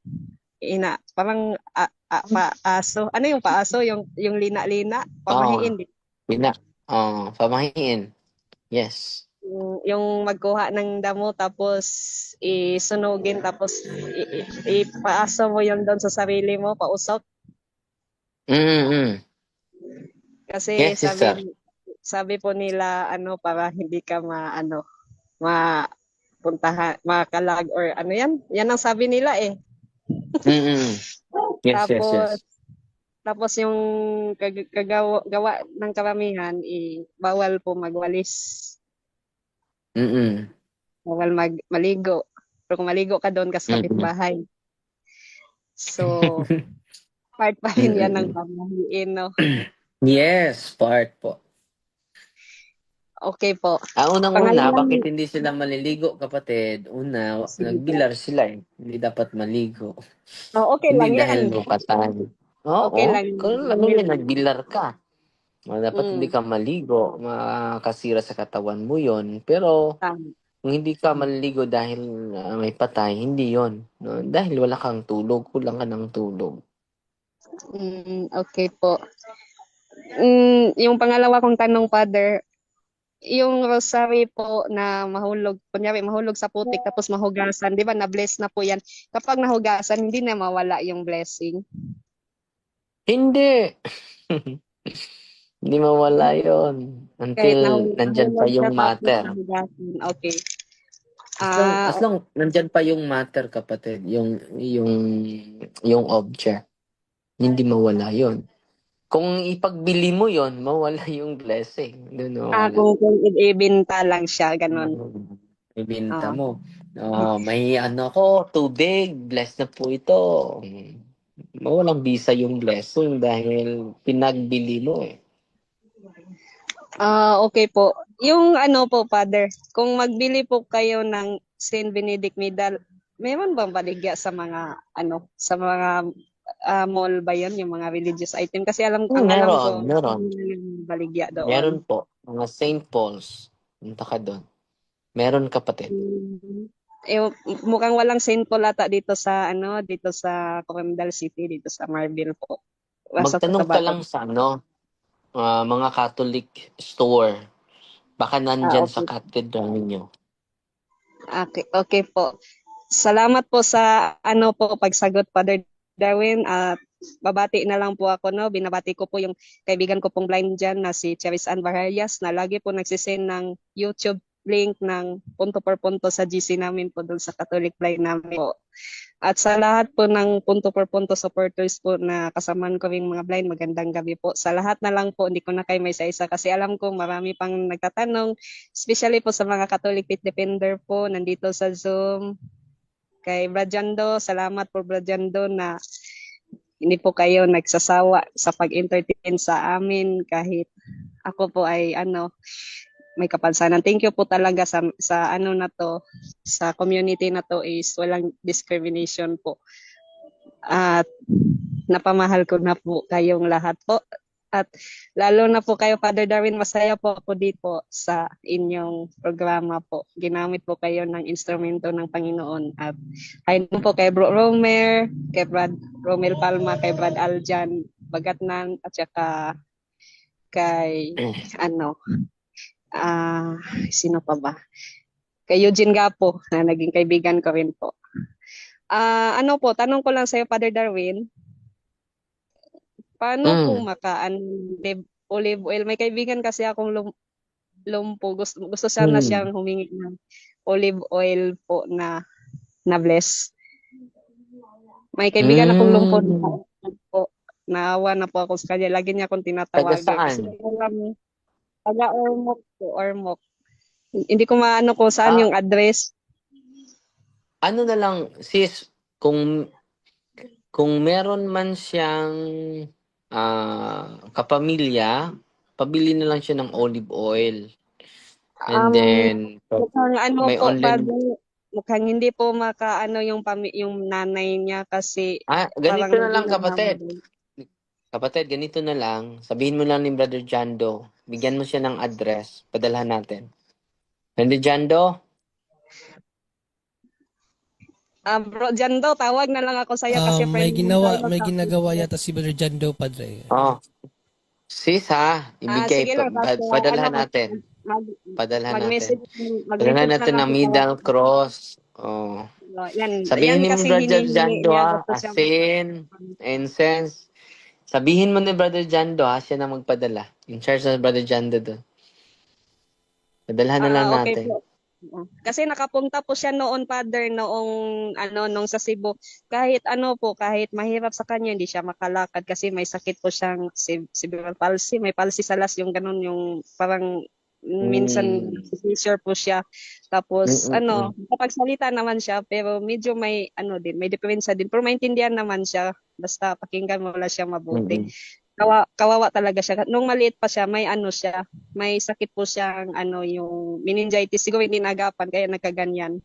paaso. Ano yung paaso? Yung lina-lina? Pamahiin. Lina. Pamahiin. Yes. Yung magkuha ng damo tapos isunugin tapos ipaaso mo yun doon sa sarili mo, pausok. Kasi yes, sabi po nila ano para hindi ka mapuntahan, makalag or ano yan. Yan ang sabi nila eh. Yes, yes. Tapos yung gawa ng karamihan, bawal po magwalis. Bawal maligo. Pero kung maligo ka doon kasi kapitbahay. So, part pa rin yan ng pamahiin, no? Yes, part po. Okay po. Unang-una, bakit hindi sila maliligo, kapatid? Una, nagbilar sila eh. Hindi dapat maligo. Okay lang hindi yan. dahil bukatan. Okay lang. Kung ano yun, nagbilar ka. Dapat hindi ka maligo. Makasira sa katawan mo yon. Pero, kung hindi ka maliligo dahil may patay, hindi yon. No? Dahil wala kang tulog, kulang ka ng tulog. Okay po. Yung pangalawa kong tanong, Father, yung rosary po na mahulog, kunyari mahulog sa putik tapos mahugasan, di ba na-bless na po yan. Kapag nahugasan, hindi na mawala yung blessing? Hindi. Hindi mawala yon until nandyan pa yung matter. Okay. As long nandyan pa yung matter, kapatid, yung object, hindi mawala yon. Kung ipagbili mo yon, mawala yung blessing. Kung ibinta lang siya, ganun. Ibinta mo. May ako, tubig, bless na po ito. Mawalang bisa yung blessing dahil pinagbili mo eh. Okay po. Yung ano po, Father, kung magbili po kayo ng Saint Benedict medal, meron bang baligya sa mga mall ba yun, yung mga religious item? Kasi alam ko, meron. Baligya doon. Meron po. Mga St. Paul's. Punta ka doon. Meron, kapatid. Mukhang walang St. Paul ata dito sa Coromandel City, dito sa Marville po. Magtanong ka lang sa mga Catholic store. Baka nandyan sa cathedral ninyo. Okay po. Salamat po sa pagsagot, Father Darwin. Babati na lang po ako, no? Binabati ko po yung kaibigan ko pong blind dyan na si Charis Ann Barayas na lagi po nagsisend ng YouTube link ng punto per punto sa GC namin po doon sa Catholic Blind namin po. At sa lahat po ng punto per punto supporters po na kasamaan ko ring mga blind, magandang gabi po. Sa lahat na lang po, hindi ko na kayo may isa-isa kasi alam ko marami pang nagtatanong, especially po sa mga Catholic Faith Defender po, nandito sa Zoom. Kay Brad Jando, salamat po Brad Jando na hindi po kayo nagsasawa sa pag-entertain sa amin kahit ako po ay may kapansanan. Thank you po talaga sa na to, sa community na to is walang discrimination po. At napamahal ko na po kayong lahat po. At lalo na po kayo, Father Darwin, masaya po ako dito sa inyong programa po. Ginamit po kayo ng instrumento ng Panginoon. At ayun po kay Bro Romer, kay Brad Romel Palma, kay Brad Aljan Bagatnan, at saka kay sino pa ba? Kay Eugene Gapo na naging kaibigan ko rin po. Tanong ko lang sa'yo, Father Darwin, paano po olive oil? May kaibigan kasi akong lumpo. Gusto sana siyang humingi ng olive oil po na bless. May kaibigan akong lumpo po. Naawa na po ako sa kanya. Lagi niya akong Taga tinatawagan. Kasi saan? taga Ormoc po, Ormoc. Hindi ko maano kung saan yung address. Ano na lang, sis, kung meron man siyang kapamilya, pabili na lang siya ng olive oil. And then, Mukhang ano may po, online... mukhang hindi po makaano yung nanay niya kasi ganito parang na lang, hindi kapatid. Kapatid, ganito na lang. Sabihin mo lang ni Brother Jando, bigyan mo siya ng address, padalhan natin. Brother Jando? Bro Jando, tawag na lang ako sa'yo kasi May friend ginagawa yata si Brother Jando, Padre. Sis ha, ibigay sige lang, padalhan natin. mag-message Padalhan natin ng middle cross. Yan Sabihin ni kasi Brother hinihingi Jando niya, gusto siya asin, incense. Sabihin mo ni Brother Jando siya na magpadala. In charge na Brother Jando doon. Padalhan na lang okay natin. po. Kasi nakapunta po siya noon, Father, nung sa Cebu. Kahit mahirap sa kanya, hindi siya makalakad kasi may sakit po siyang cerebral palsy. May palsy sa las, yung ganun, yung parang minsan seizure po siya. Tapos kapagsalita naman siya pero medyo may may diferensya din. Pero maintindihan naman siya basta pakinggan mo lang siya mabuti. Kawawa talaga siya. Nung maliit pa siya, may sakit po siyang yung meningitis. Siguro hindi nagapan kaya nagkaganyan.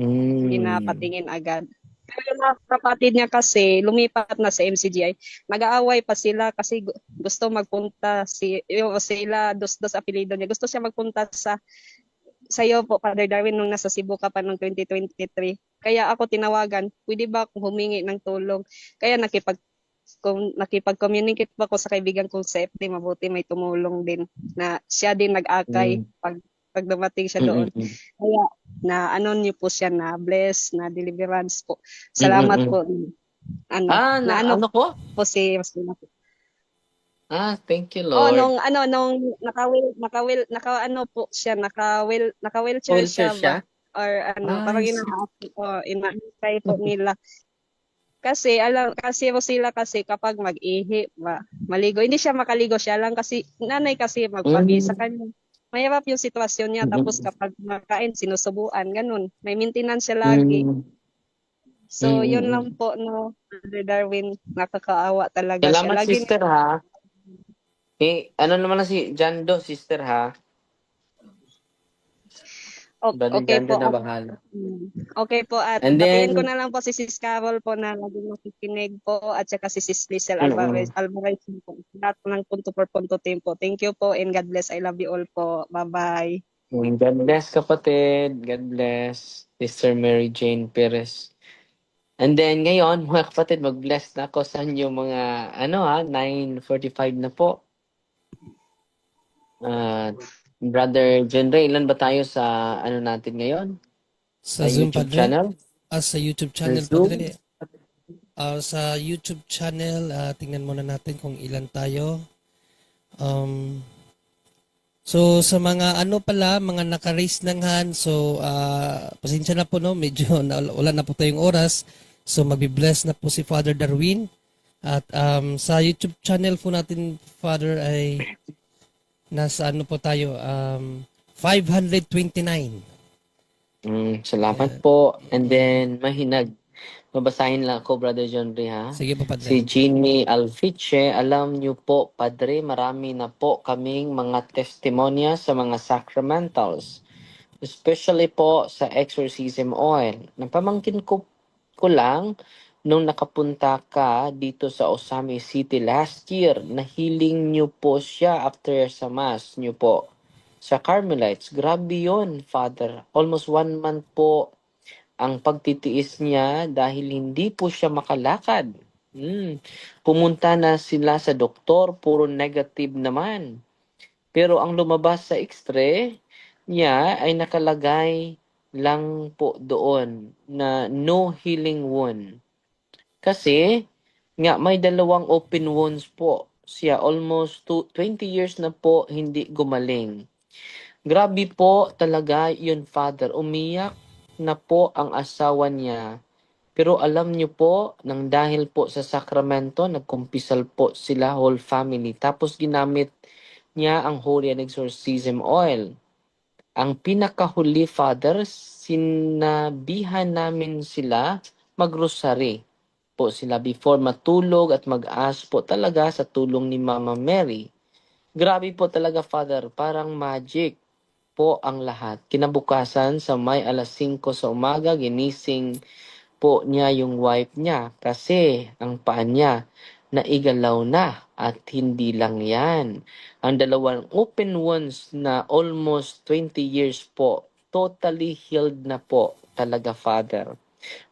Hindi napatingin agad. Pero yung mga kapatid niya kasi lumipat na sa MCGI. Nag-aaway pa sila kasi gusto magpunta sila dos apelyido niya. Gusto siya magpunta sa iyo po, Father Darwin, nung nasa Cebu ka pa noong 2023. Kaya ako tinawagan, pwede ba akong humingi ng tulong? Kaya nakipag-communicate pa ako sa kaibigan kong sa FD, mabuti may tumulong din na siya din nag-akay pag dumating siya doon. Kaya na niyo po siya na bless, na deliverance po. Salamat po. Ano po? Po si thank you, Lord. nung po siya, naka-wheelchair siya ba? Or parang ina-try po nila. Kasi po sila kasi kapag mag-ihi ba, maligo, hindi siya makaligo, siya lang kasi nanay kasi magpagi sa kanya. Mahirap yung sitwasyon niya, tapos kapag makain, sinusubuan, ganun. May maintenance siya lagi. So, yun lang po, Brother Darwin, nakakaawa talaga Salamat, siya. Lagi sister, ha? Ano naman na si Jando, sister, ha? Brother okay Jando po. na bahala. Okay po, at batiin ko na lang po si Sis Carol po na laging makikinig po, at saka si Sis Liesel Alvarez po. Lahat po ng punto por punto team po. Thank you po and God bless. I love you all po. Bye-bye. God bless, kapatid. God bless, Sister Mary Jane Perez. And then ngayon, mga kapatid, mag-bless na ako sa inyo mga 9:45 na po. Brother Jenre, ilan ba tayo sa natin ngayon? Sa Zoom, YouTube Padre? channel? Sa YouTube channel, Padre. Sa YouTube channel, tingnan muna natin kung ilan tayo. So sa mga mga naka-raise ng hand, so pasensya na po, no, medyo wala na po tayong oras. So magbi-bless na po si Father Darwin. At sa YouTube channel po natin, Father, ay nasa po tayo, 529. Salamat po. And then babasahin lang ako, Brother John Ray, ha? Sige po, Padre. Si Jeannie Alfiche, alam niyo po, Padre, marami na po kaming mga testimonya sa mga sacramentals. Especially po sa exorcism oil. Napamangkin ko lang nung nakapunta ka dito sa Osami City last year, nahiling niyo po siya after sa mass niyo po sa Carmelites. Grabe yun, Father. Almost 1 month po ang pagtitiis niya dahil hindi po siya makalakad. Pumunta na sila sa doktor, puro negative naman. Pero ang lumabas sa x-ray niya ay nakalagay lang po doon na no healing wound. Kasi nga may 2 open wounds po siya, almost 20 years na po hindi gumaling. Grabe po talaga yun, Father. Umiyak na po ang asawa niya. Pero alam niyo po, nang dahil po sa sakramento, nagkumpisal po sila whole family. Tapos ginamit niya ang holy and exorcism oil. Ang pinakahuli, Father, sinabihan namin sila magrosary po sila before matulog at mag-ask po talaga sa tulong ni Mama Mary. Grabe po talaga, Father, parang magic po ang lahat. Kinabukasan sa may 5:00 sa umaga, ginising po niya yung wife niya kasi ang paa niya naigalaw na at hindi lang yan. Ang dalawang open wounds na almost 20 years po, totally healed na po talaga, Father.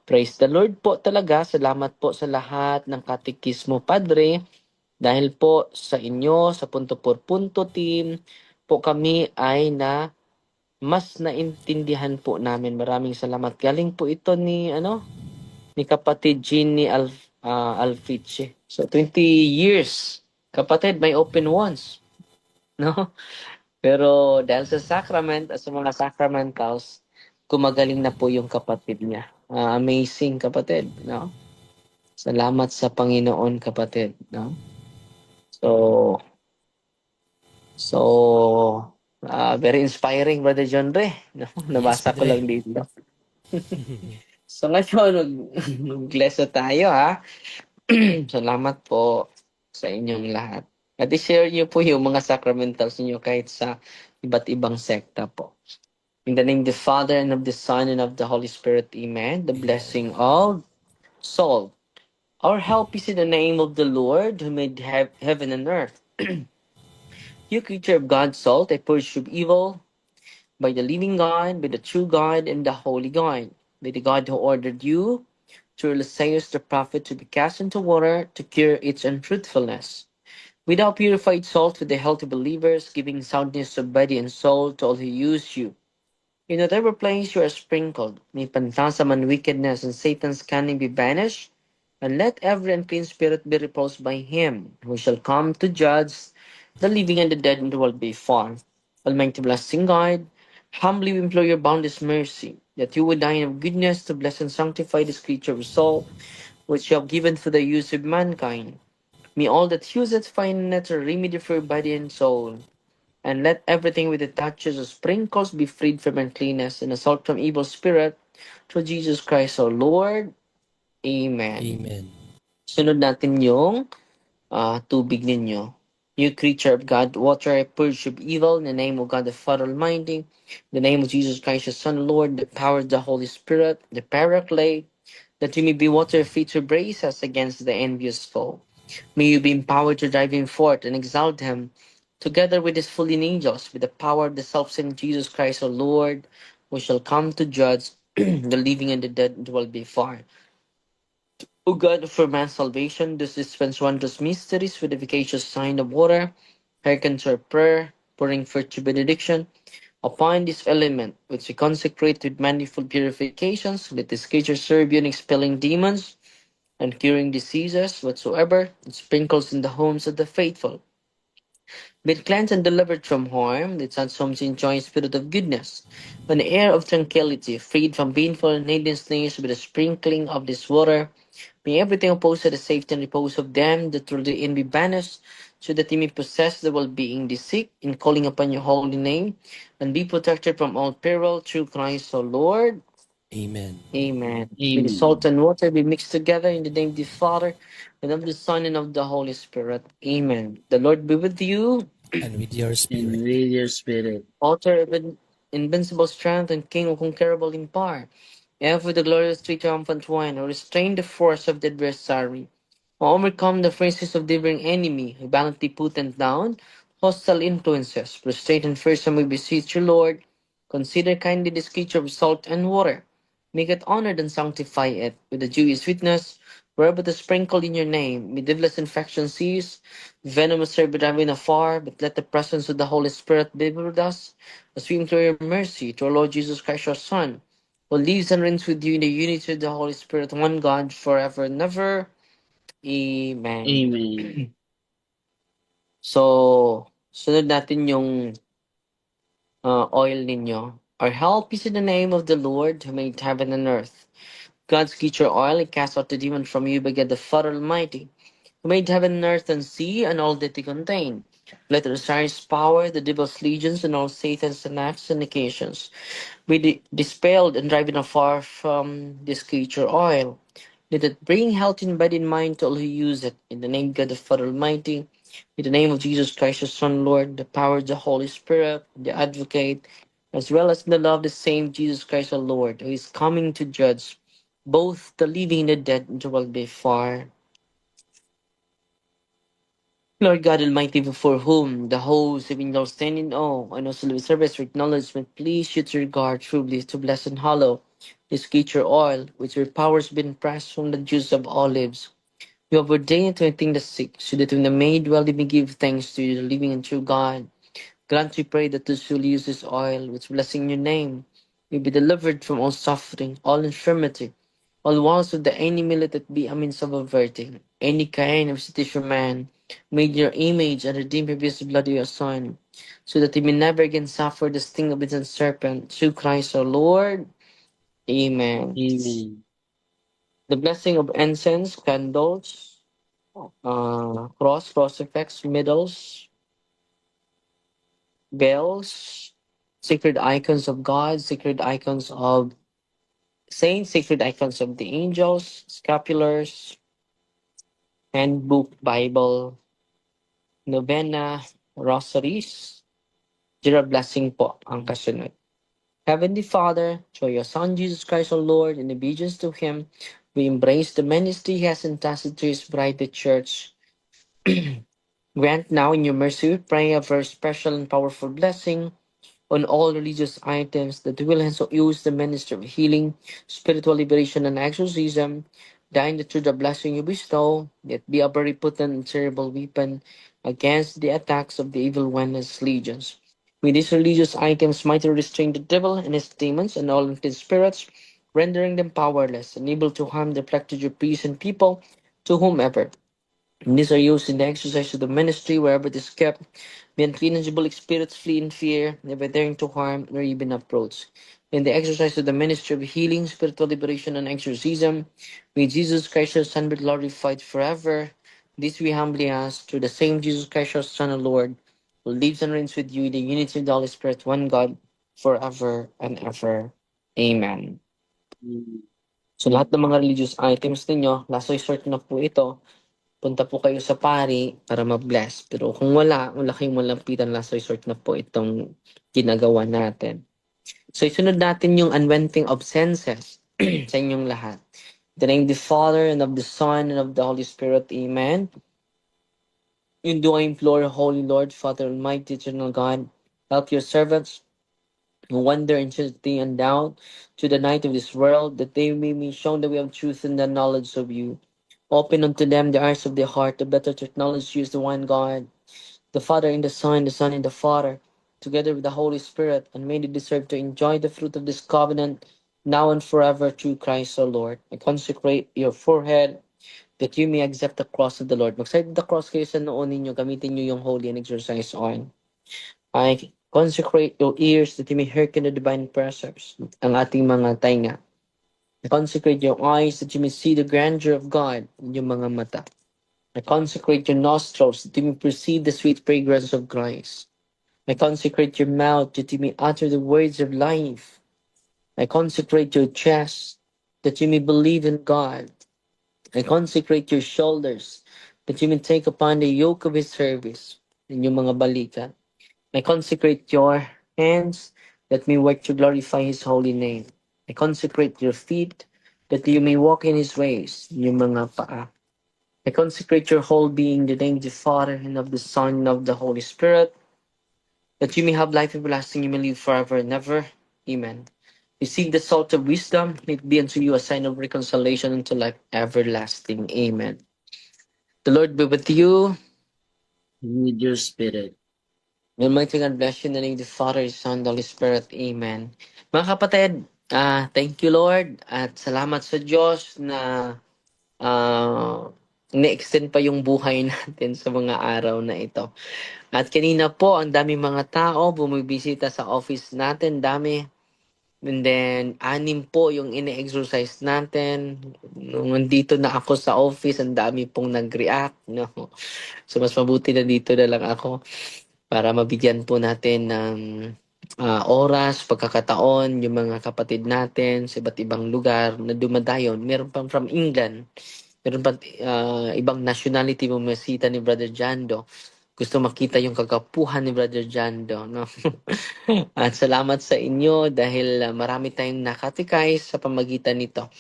Praise the Lord po talaga. Salamat po sa lahat ng katikismo, Padre. Dahil po sa inyo, sa Punto por Punto team, po kami ay mas naintindihan po namin. Maraming salamat. Galing po ito ni kapatid Jeannie Alfiche. So 20 years. Kapatid, may open ones, no? Pero dahil sa sacrament at sa mga sacramentals, gumagaling na po yung kapatid niya. Amazing, kapatid, no? Salamat sa Panginoon, kapatid, no? So very inspiring, Brother John Ray, no? Nabasa ko Padre. lang dito. So ngayon, mag-bless tayo, ha? Salamat po sa inyong lahat. At i-share niyo po yung mga sacramentals niyo kahit sa iba't ibang sekta po. In the name of the Father, and of the Son, and of the Holy Spirit, Amen. The blessing of Saul. Our help is in the name of the Lord, who made heaven and earth. You creature of God's salt, I purge of evil by the living God, by the true God, and the holy God. By the God who ordered you, through Isaiah the prophet, to be cast into water to cure its untruthfulness. Without purified salt with the healthy believers, giving soundness of body and soul to all who use you. In whatever place you are sprinkled, may phantasm and wickedness and Satan's cunning be banished, and let every unclean spirit be repulsed by him, who shall come to judge the living and the dead in the world before. Almighty blessing God, humbly we implore your boundless mercy, that you would dine of goodness to bless and sanctify this creature of soul, which you have given for the use of mankind. May all that use it find natural remedy for body and soul, and let everything with the touches of sprinkles be freed from uncleanness and assault from evil spirit, through Jesus Christ our Lord. Amen. Amen. Sunod natin yung tubig ninyo. You creature of God, water I purge of evil in the name of God the Father Almighty, in the name of Jesus Christ, the Son, Lord, the power of the Holy Spirit, the Paraclete, that you may be water fit to brace us against the envious foe. May you be empowered to drive him forth and exalt him, together with his fallen angels, with the power of the self-same Jesus Christ our Lord, who shall come to judge the living and the dead and dwell before. O God, for man's salvation, this dispense wondrous mysteries with efficacious sign of water, hearken to our prayer, pouring forth your benediction upon this element, which we consecrate with manifold purifications, let this creature serve you in expelling demons and curing diseases whatsoever it sprinkles in the homes of the faithful. Be cleansed and delivered from harm, let such homes enjoy a spirit of goodness, an air of tranquility, freed from painful and alien snares with the sprinkling of this water. May everything opposed to the safety and repose of them that through the end be banished, so that they may possess the well-being they seek in calling upon your holy name, and be protected from all peril through Christ our Lord. Amen. Amen. May the salt and water be mixed together in the name of the Father, and of the Son, and of the Holy Spirit. Amen. The Lord be with you. And with your And spirit. with your spirit. Author of invincible strength and King of conquerable in power, and for the glorious triumphant one, who restrained the force of the adversary, who overcome the phrases of the differing enemy, who valiantly put them down, hostile influences, prostrate and fearsome, we beseech you, Lord, consider kindly this creature of salt and water. Make it honored and sanctify it with the Jewish witness, wherever the sprinkle in your name, may devil's infection cease, venomous serve be driven afar, but let the presence of the Holy Spirit be with us, as we implore your mercy to our Lord Jesus Christ, your Son, who lives and reigns with you in the unity of the Holy Spirit, one God, forever and ever. Amen. Amen. So, sunod natin yung oil ninyo. Our help is in the name of the Lord who made heaven and earth. God's get your oil and cast out the demon from you by God the Father Almighty, who made heaven and earth and sea and all that they contain. Let the Osiris power, the devil's legions, and all Satan's attacks and occasions be dispelled and driven afar from this creature oil. Let it bring health in body and mind to all who use it. In the name of God the Father Almighty, in the name of Jesus Christ, the Son, Lord, the power of the Holy Spirit, the Advocate, as well as in the love of the same Jesus Christ, our Lord, who is coming to judge both the living and the dead, and the world before. Lord God Almighty, before whom the hosts of angels stand in awe, and also with service for acknowledgement, please shoot your regard truly to bless and hallow this creature oil, which your powers been pressed from the juice of olives. You have ordained to anything the sick, so that when the made well they may give thanks to you, the living and true God. Grant, we pray, that those who use this oil, which blessing your name, may be delivered from all suffering, all infirmity, all walls of the enemy. Let it be a means of averting any kind of sickness from man, made in your image and redeemed by the blood of your Son, so that he may never again suffer the sting of the serpent, through Christ our Lord. Amen. Amen. The blessing of incense, candles, crucifix, medals, bells, sacred icons of God, sacred icons of saints, sacred icons of the angels, scapulars, handbook, Bible, novena, rosaries. Zero blessing po ang kasunod. Heavenly Father, through your Son Jesus Christ our Lord, in obedience to Him, we embrace the ministry He has entrusted to His bride, the Church. Grant now in your mercy, we pray, a very special and powerful blessing on all religious items, that will also use the ministry of healing, spiritual liberation, and exorcism, dying that through the blessing you bestow, yet be a very potent and terrible weapon against the attacks of the evil one and his legions. May these religious items mightily restrain the devil and his demons and all of his spirits, rendering them powerless and able to harm the practice of priests and people to whomever. And these are used in the exercise of the ministry wherever it is kept. May unclean and diabolic spirits flee in fear, never daring to harm nor even approach. In the exercise of the ministry of healing, spiritual liberation, and exorcism, may Jesus Christ, your Son, be glorified forever. This we humbly ask through the same Jesus Christ, our Son, our Lord, who lives and reigns with you in the unity of the Holy Spirit, one God, forever and ever. Amen. So lahat ng mga religious items ninyo, last resort na po ito, punta po kayo sa pari para ma-bless. Pero kung wala kayong malampitan, last resort na po itong ginagawa natin. So isunod natin yung unwending of senses sa inyong lahat. In the name of the Father, and of the Son, and of the Holy Spirit. Amen. Yun do I implore, Holy Lord, Father Almighty, Eternal God, help your servants who wander in uncertainty and doubt to the night of this world, that they may be shown the way of truth and the knowledge of you. Open unto them the eyes of their heart, the better to acknowledge you as the one God, the Father and the Son and the Father, together with the Holy Spirit, and may they deserve to enjoy the fruit of this covenant, now and forever, through Christ our Lord. I consecrate your forehead, that you may accept the cross of the Lord. Mag-side the cross kayo sa noon ninyo, gamitin nyo yung holy and exercise on. I consecrate your ears, that you may hearken the divine precepts, ang ating mga tainga. I consecrate your eyes, that you may see the grandeur of God in yung mga mata. I consecrate your nostrils, that you may perceive the sweet fragrance of Christ. I consecrate your mouth, that you may utter the words of life. I consecrate your chest, that you may believe in God. I consecrate your shoulders, that you may take upon the yoke of His service in yung mga balikat. I consecrate your hands, that may work to glorify His holy name. I consecrate your feet, that you may walk in His ways, in yung mga paa. I consecrate your whole being, in the name of the Father, and of the Son, and of the Holy Spirit, that you may have life everlasting, you may live forever and ever. Amen. Receive the salt of wisdom, may it be unto you a sign of reconciliation unto life everlasting. Amen. The Lord be with you. And with your spirit. May Almighty God bless you in the name of the Father, Son, and Holy Spirit. Amen. Mga kapatid, thank you Lord, at salamat sa Diyos na ini-extend pa yung buhay natin sa mga araw na ito. At kanina po, ang dami mga tao bumibisita sa office natin, dami. And then, 6 po yung ini-exercise natin. Nung nandito na ako sa office, ang dami pong nag-react. No? So, mas mabuti na dito na lang ako para mabigyan po natin ng oras, pagkakataon, yung mga kapatid natin sa iba't ibang lugar na dumadayon. Meron pang from England. Meron pang ibang nationality bumisita ni Brother Jando. Gusto makita yung kagapuhan ni Brother Jando. No? At salamat sa inyo dahil marami tayong nakatikay sa pamagitan nito.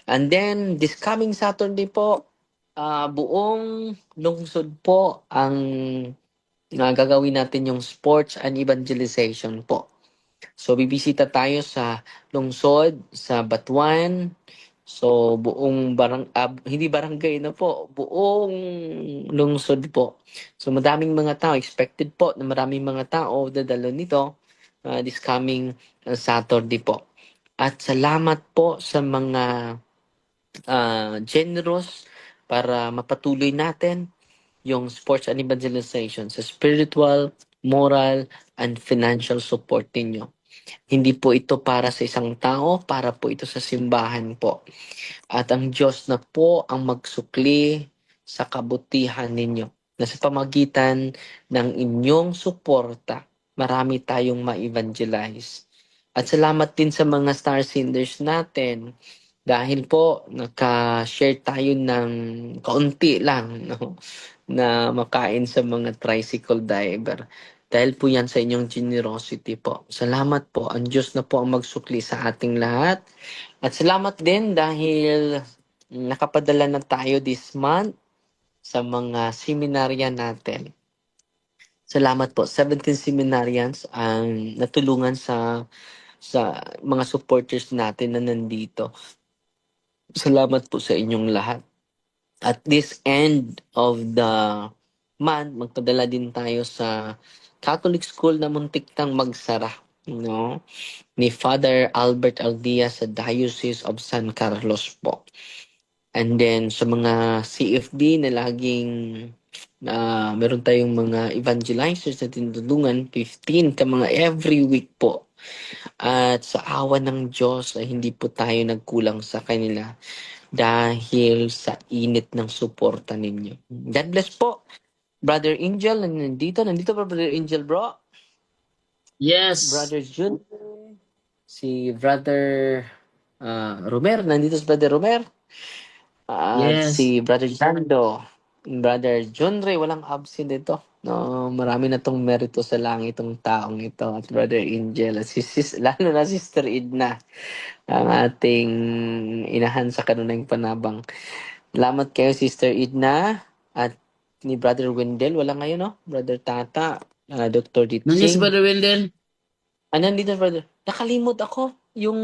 And then, this coming Saturday po, buong lungsod po ang gagawin natin yung sports and evangelization po. So, bibisita tayo sa lungsod, sa Batuan. So, buong hindi barangay na po, buong lungsod po. So, madaming mga tao, expected po na maraming mga tao dadalo nito this coming Saturday po. At salamat po sa mga generous para mapatuloy natin yung sports and evangelization sa spiritual, moral, and financial support ninyo. Hindi po ito para sa isang tao, para po ito sa simbahan po. At ang Diyos na po ang magsukli sa kabutihan ninyo. Na sa pamagitan ng inyong suporta, marami tayong ma-evangelize. At salamat din sa mga star senders natin. Dahil po, naka-share tayo ng kaunti lang, no? Na makain sa mga tricycle driver. Dahil po yan sa inyong generosity po. Salamat po. Ang Diyos na po ang magsukli sa ating lahat. At salamat din dahil nakapadala na tayo this month sa mga seminarya natin. Salamat po. 17 seminarians ang natulungan sa mga supporters natin na nandito. Salamat po sa inyong lahat. At this end of the month, magpadala din tayo sa Catholic school na muntik nang magsara, no? Ni Father Albert Aldia sa Diocese of San Carlos po. And then sa mga CFD na laging meron tayong mga evangelizers na tinutulungan, 15 ka mga every week po. At sa awa ng Diyos ay hindi po tayo nagkulang sa kanila dahil sa init ng suporta ninyo. God bless po. Brother Angel, nandito ba Brother Angel, bro? Yes. Brother Jun, si Brother Romer, nandito si Brother Romer. At Yes. si Brother Jando, Brother John Ray, walang absent dito. No, marami na tong merito sa langit itong taong ito. At Brother Angel, at lalo na Sister Edna, ang ating inahan sa kanunang panabang. Salamat kayo, Sister Edna. At ni Brother Wendell, wala ngayon, no? Brother Tata, Dr. Nandito si Ditsing. Brother Wendell? Nandito, Brother. Nakalimot ako. Yung,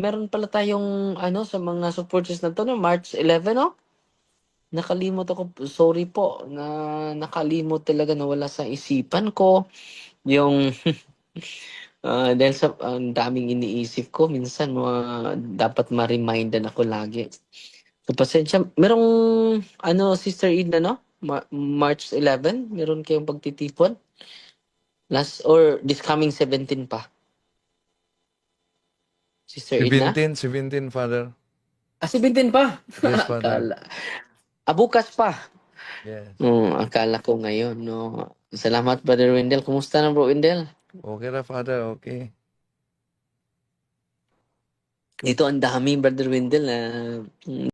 meron pala tayong, sa mga supporters na to, no? March 11, no? Nakalimot ako. Sorry po. Nakalimot talaga, nawala sa isipan ko. Yung, dahil sa daming iniisip ko, minsan dapat ma-remindan ako lagi. So, pasensya. Merong, Sister Edna, no? March 11, meron kayong pagtitipon? Or this coming 17 pa? Sister Edna? 17, Father. 17 pa? Yes, Father. Bukas pa? Yes. Akala ko ngayon, no? Salamat, Brother Wendell. Kumusta na, Bro Wendell? Okay na, Father. Okay. Dito ang dami, Brother Wendell.